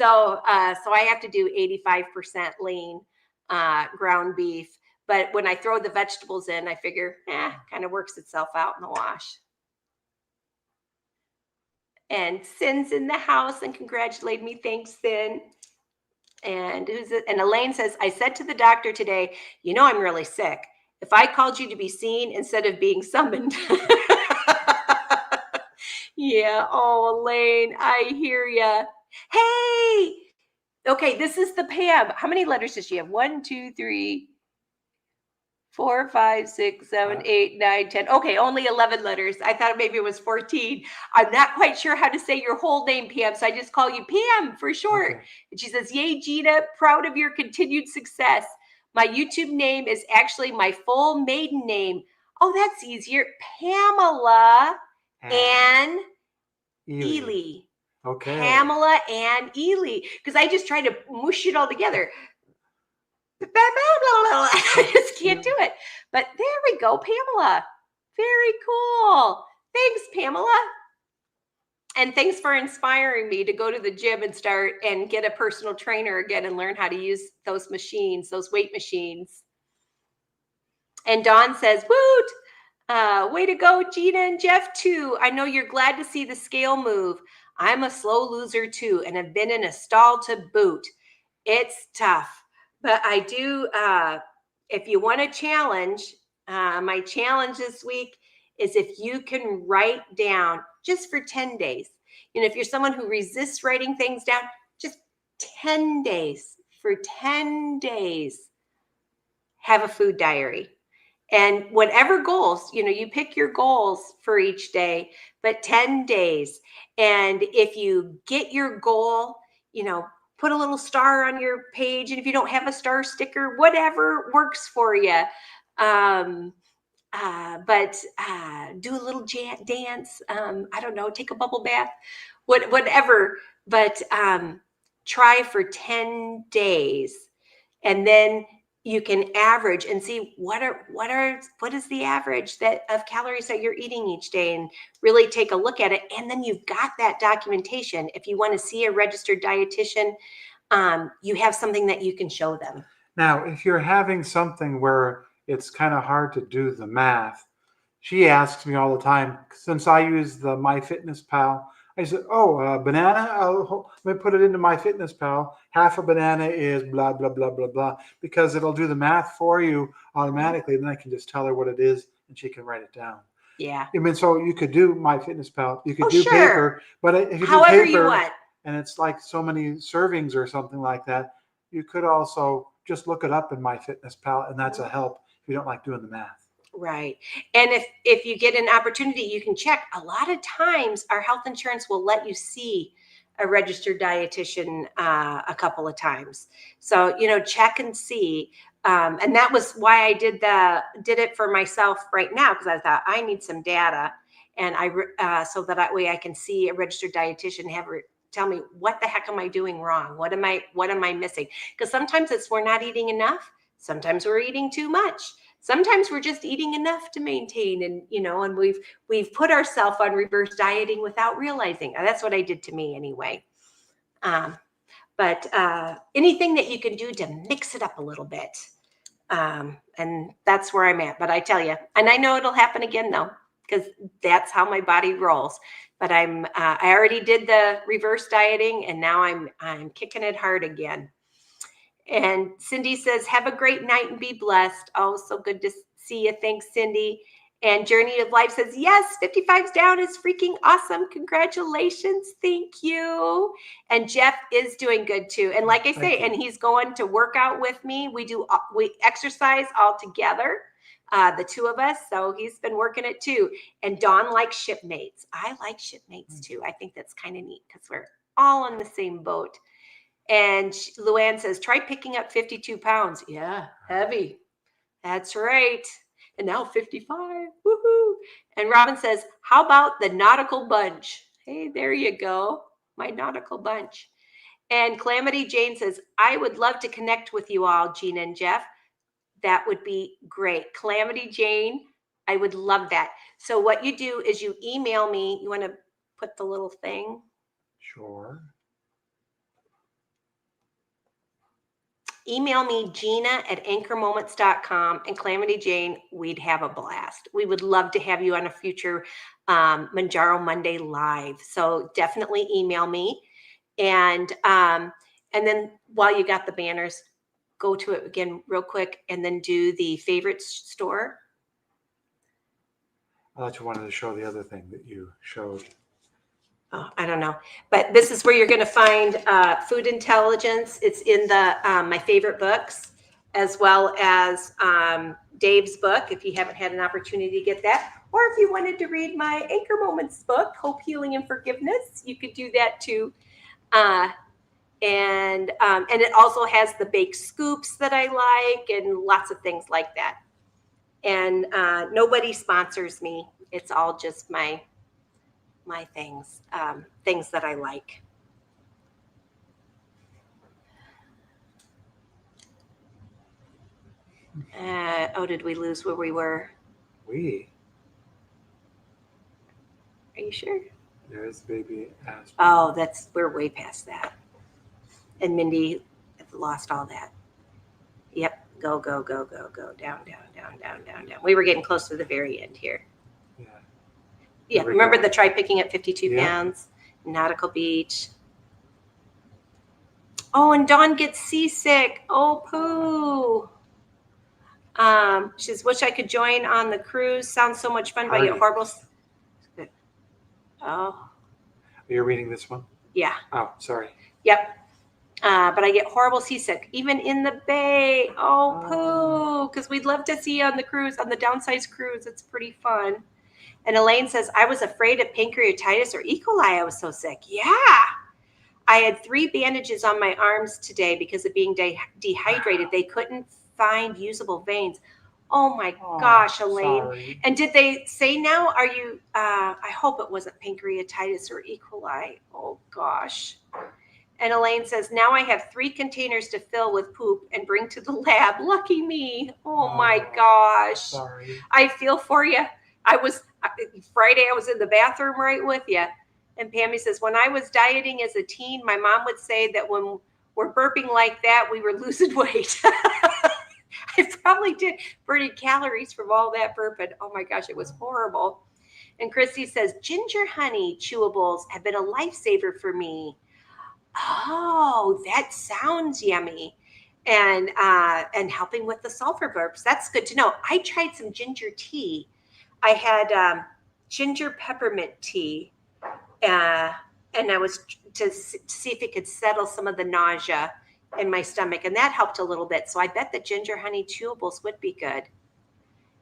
so I have to do 85% lean ground beef. But when I throw the vegetables in, I figure, kind of works itself out in the wash. And Sin's in the house and congratulated me. Thanks, Sin. And who's it? And Elaine says, I said to the doctor today, I'm really sick. If I called you to be seen instead of being summoned. Yeah. Oh, Elaine, I hear ya. Hey. Okay, this is the Pam. How many letters does she have? 1, 2, 3, 4, 5, 6, 7, Uh, 8, 9, 10. Okay, only 11 letters. I thought maybe it was 14. I'm not quite sure how to say your whole name, Pam, so I just call you Pam for short. okay. And she says, Yay, Gina, proud of your continued success. My YouTube name is actually my full maiden name. Oh, that's easier. Pamela And Ann Ely. Ely. Okay. Pamela Ann Ely. Because I just tried to mush it all together. I just can't do it. But there we go, Pamela. Very cool. Thanks, Pamela. And thanks for inspiring me to go to the gym and start and get a personal trainer again and learn how to use those machines, those weight machines. And Dawn says, Woot! Way to go, Gina and Jeff, too. I know you're glad to see the scale move. I'm a slow loser, too, and have been in a stall to boot. It's tough, but I do. If you want a challenge, my challenge this week is if you can write down just for 10 days. You know, if you're someone who resists writing things down, just 10 days. For 10 days, have a food diary. And whatever goals, you know, you pick your goals for each day, but 10 days. And if you get your goal, you know, put a little star on your page. And if you don't have a star sticker, whatever works for you. Um, but do a little dance. I don't know, take a bubble bath, whatever. But try for 10 days, and then you can average and see what is the average that of calories that you're eating each day, and really take a look at it. And then you've got that documentation. If you want to see a registered dietitian, you have something that you can show them. Now, if you're having something where it's kind of hard to do the math, she asks me all the time, since I use the MyFitnessPal, I said, oh, banana, let me put it into MyFitnessPal. Half a banana is blah, blah, blah, blah, blah, because it'll do the math for you Mhm. automatically. Then I can just tell her what it is and she can write it down. Yeah. I mean, so you could do MyFitnessPal, you Oh, could do sure. paper, but if you do However you paper want. and it's like so many servings or something like that, you could also just look it up in MyFitnessPal, and that's a Mhm. help if you don't like doing the math. Right. And if you get an opportunity, you can check. A lot of times our health insurance will let you see a registered dietitian a couple of times. So, you know, check and see. And that was why I did it for myself right now, because I thought I need some data, and so that way I can see a registered dietitian and have her tell me, what the heck am I doing wrong? What am I missing? Because sometimes it's we're not eating enough. Sometimes we're eating too much. Sometimes we're just eating enough to maintain, and you know, and we've put ourselves on reverse dieting without realizing. That's what I did to me anyway. um, but anything that you can do to mix it up a little bit, and that's where I'm at. But I tell you, and I know it'll happen again though, because that's how my body rolls. But I already did the reverse dieting, and now I'm kicking it hard again. And Cindy says, have a great night and be blessed. Oh, so good to see you. Thanks, Cindy. And Journey of Life says, yes, 55's down is freaking awesome. Congratulations. Thank you. And Jeff is doing good too. And like I Thank say, you. and he's going to work out with me. We exercise all together, the two of us. So he's been working it too. And Dawn likes shipmates. I like shipmates too. I think that's kind of neat because we're all in the same boat. And Luann says, try picking up 52 pounds. Yeah, heavy. That's right. And now 55. Woohoo. And Robin says, how about the nautical bunch? Hey, there you go. My nautical bunch. And Calamity Jane says, I would love to connect with you all, Gina and Jeff. That would be great. Calamity Jane, I would love that. So what you do is you email me. You want to put the little thing? Sure. Email me, Gina at anchormoments.com, and Calamity Jane, we'd have a blast. We would love to have you on a future Mounjaro Monday live. So definitely email me. And then while you got the banners, go to it again real quick and then do the favorites store. I thought you wanted to show the other thing that you showed. Oh, I don't know. But this is where you're going to find food intelligence. It's in the my favorite books, as well as Dave's book, if you haven't had an opportunity to get that. Or if you wanted to read my Anchor Moments book, Hope, Healing, and Forgiveness, you could do that too. And it also has the baked scoops that I like and lots of things like that. And nobody sponsors me. It's all just my things, things that I like. Did we lose where we were? We. Are you sure? There's baby aspirin. Oh, we're way past that. And Mindy lost all that. Yep. Go, go, go, go, go. Down, down, down, down, down, down. We were getting close to the very end here. Yeah. Yeah. Remember the try picking at 52 pounds? Nautical Beach. Oh, and Dawn gets seasick. Oh, poo. She says, wish I could join on the cruise. Sounds so much fun, but I get horrible. Oh. You're reading this one? Yeah. Oh, sorry. Yep. But I get horrible seasick, even in the bay. Oh, poo. Because we'd love to see you on the cruise, on the downsize cruise. It's pretty fun. And Elaine says, I was afraid of pancreatitis or E. coli. I was so sick. Yeah. I had 3 bandages on my arms today because of being dehydrated. They couldn't find usable veins. Oh my gosh, Elaine. Sorry. And did they say now, are you, I hope it wasn't pancreatitis or E. coli. Oh gosh. And Elaine says, now I have 3 containers to fill with poop and bring to the lab. Lucky me. Oh my gosh. Sorry. I feel for you. Friday, I was in the bathroom right with you. And Pammy says, when I was dieting as a teen, my mom would say that when we're burping like that, we were losing weight. I probably did burning calories from all that burping. Oh my gosh, it was horrible. And Christy says, ginger honey chewables have been a lifesaver for me. Oh, that sounds yummy. And helping with the sulfur burps. That's good to know. I tried some ginger tea. I had ginger peppermint tea. And I was to see if it could settle some of the nausea in my stomach, and that helped a little bit. So I bet the ginger honey chewables would be good.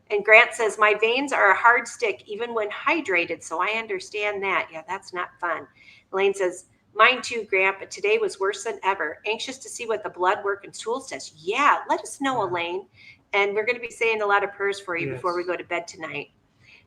And Grant says, my veins are a hard stick even when hydrated, so I understand that. Yeah, that's not fun. Elaine says, mine too, Grant, but today was worse than ever. Anxious to see what the blood work and stools test. Yeah, let us know, Elaine. And we're going to be saying a lot of prayers for you before we go to bed tonight.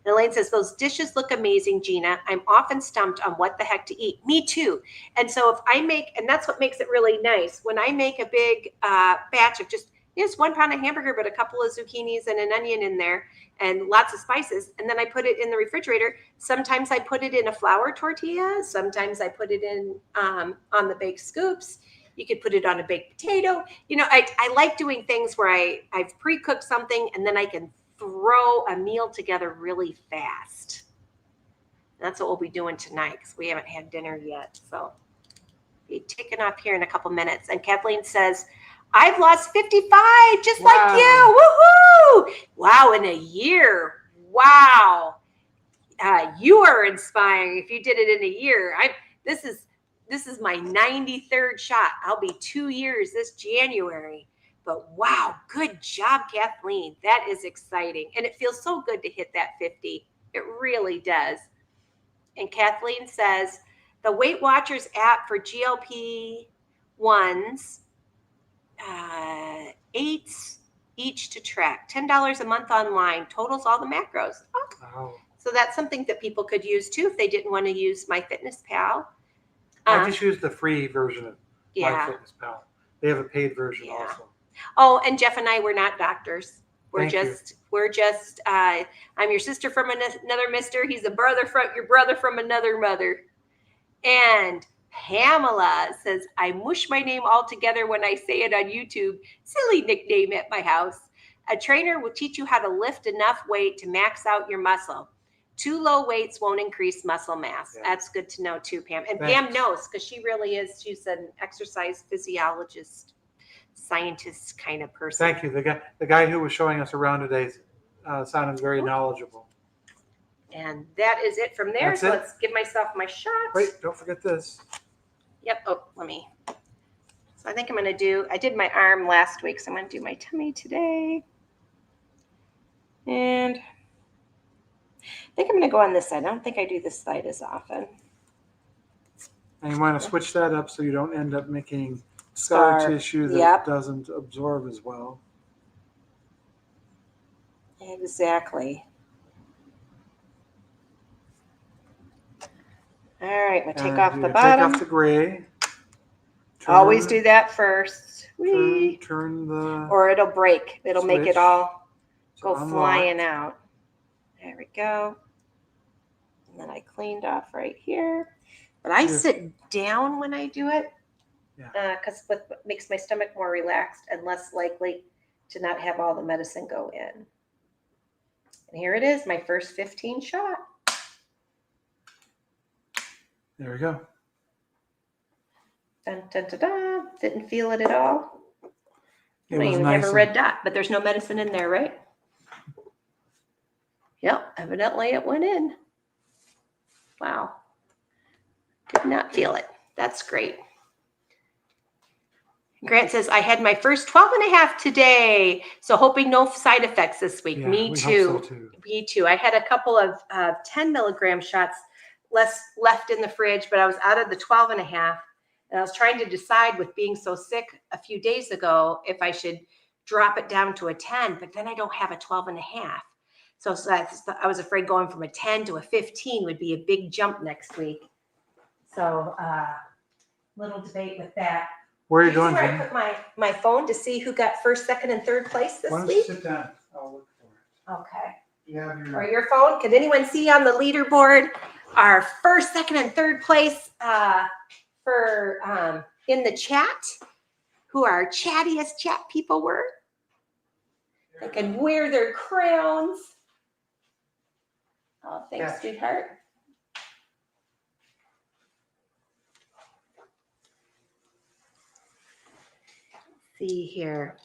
And Elaine says, those dishes look amazing, Gina. I'm often stumped on what the heck to eat. Me too. And so if I make, and that's what makes it really nice, when I make a big batch of just 1 pound of hamburger, but a couple of zucchinis and an onion in there and lots of spices, and then I put it in the refrigerator. Sometimes I put it in a flour tortilla. Sometimes I put it in on the baked scoops. You could put it on a baked potato. I like doing things where I've pre-cooked something and then I can throw a meal together really fast. That's what we'll be doing tonight because we haven't had dinner yet. So be taking off here in a couple minutes. And Kathleen says, I've lost 55 just like you. Woohoo! Wow, in a year. Wow. You are inspiring if you did it in a year. This is my 93rd shot. I'll be 2 years this January. But wow, good job, Kathleen. That is exciting. And it feels so good to hit that 50. It really does. And Kathleen says, the Weight Watchers app for GLP-1s, 8 each to track, $10 a month online, totals all the macros. Oh. Wow. So that's something that people could use too if they didn't want to use MyFitnessPal. I just use the free version of MyFitnessPal. They have a paid version also. Oh, and Jeff and I, we're not doctors. I'm your sister from another mister. He's your brother from another mother. And Pamela says, I mush my name all together when I say it on YouTube. Silly nickname at my house. A trainer will teach you how to lift enough weight to max out your muscle. Too low weights won't increase muscle mass. Yeah. That's good to know too, Pam. And Thanks. Pam knows because she really is. She's an exercise physiologist, scientist kind of person. Thank you. The guy who was showing us around today sounded very knowledgeable. And that is it from there. That's so it? let's give myself my shot. Wait, don't forget this. Yep. Oh, let me. So I think I'm going to do, I did my arm last week, so I'm going to do my tummy today. And I think I'm going to go on this side. I don't think I do this side as often. And you want to switch that up so you don't end up making scar tissue that doesn't absorb as well. Exactly. All right, I'm going to take off the bottom. Take off the gray. Always do that first. Turn the... Or it'll break. It'll make it all go flying out. There we go. And then I cleaned off right here. But I sit down when I do it because it makes my stomach more relaxed and less likely to not have all the medicine go in. And here it is, my first 15 shot. There we go. Dun, dun, dun, dun. Didn't feel it at all. I don't even nice have a red dot, but there's no medicine in there, right? Yep, evidently it went in. Wow. Did not feel it. That's great. Grant says, I had my first 12 and a half today. So hoping no side effects this week. Yeah, Me too. Hope so too. Me too. I had a couple of 10 milligram shots left in the fridge, but I was out of the 12 and a half. And I was trying to decide with being so sick a few days ago if I should drop it down to a 10, but then I don't have a 12 and a half. So I was afraid going from a 10 to a 15 would be a big jump next week. So little debate with that. Where are you going, Jimmy? I put my phone to see who got first, second, and third place this week. Why don't you sit down? I'll look for it. Okay. Yeah. Or your phone. Can anyone see on the leaderboard our first, second, and third place for in the chat? Who our chattiest chat people were? They can wear their crowns. Oh, thanks, sweetheart. Let's see here.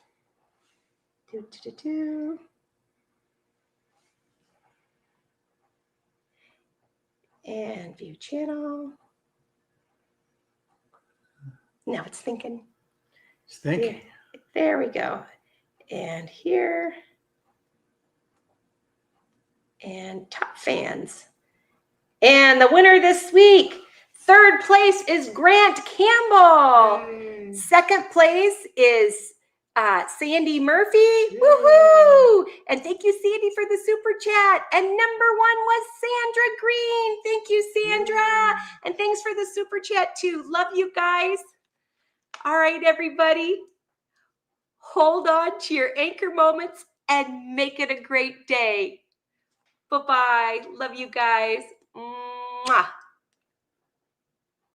And view channel. Now it's thinking. It's thinking. There we go. And here. And top fans. And the winner this week, third place is Grant Campbell. Second place is Sandy Murphy. Yay. Woohoo! And thank you, Sandy, for the super chat. And number 1 was Sandra Green. Thank you, Sandra. Yay. And thanks for the super chat too. Love you guys. All right, everybody. Hold on to your anchor moments and make it a great day. Bye-bye. Love you guys. Mwah.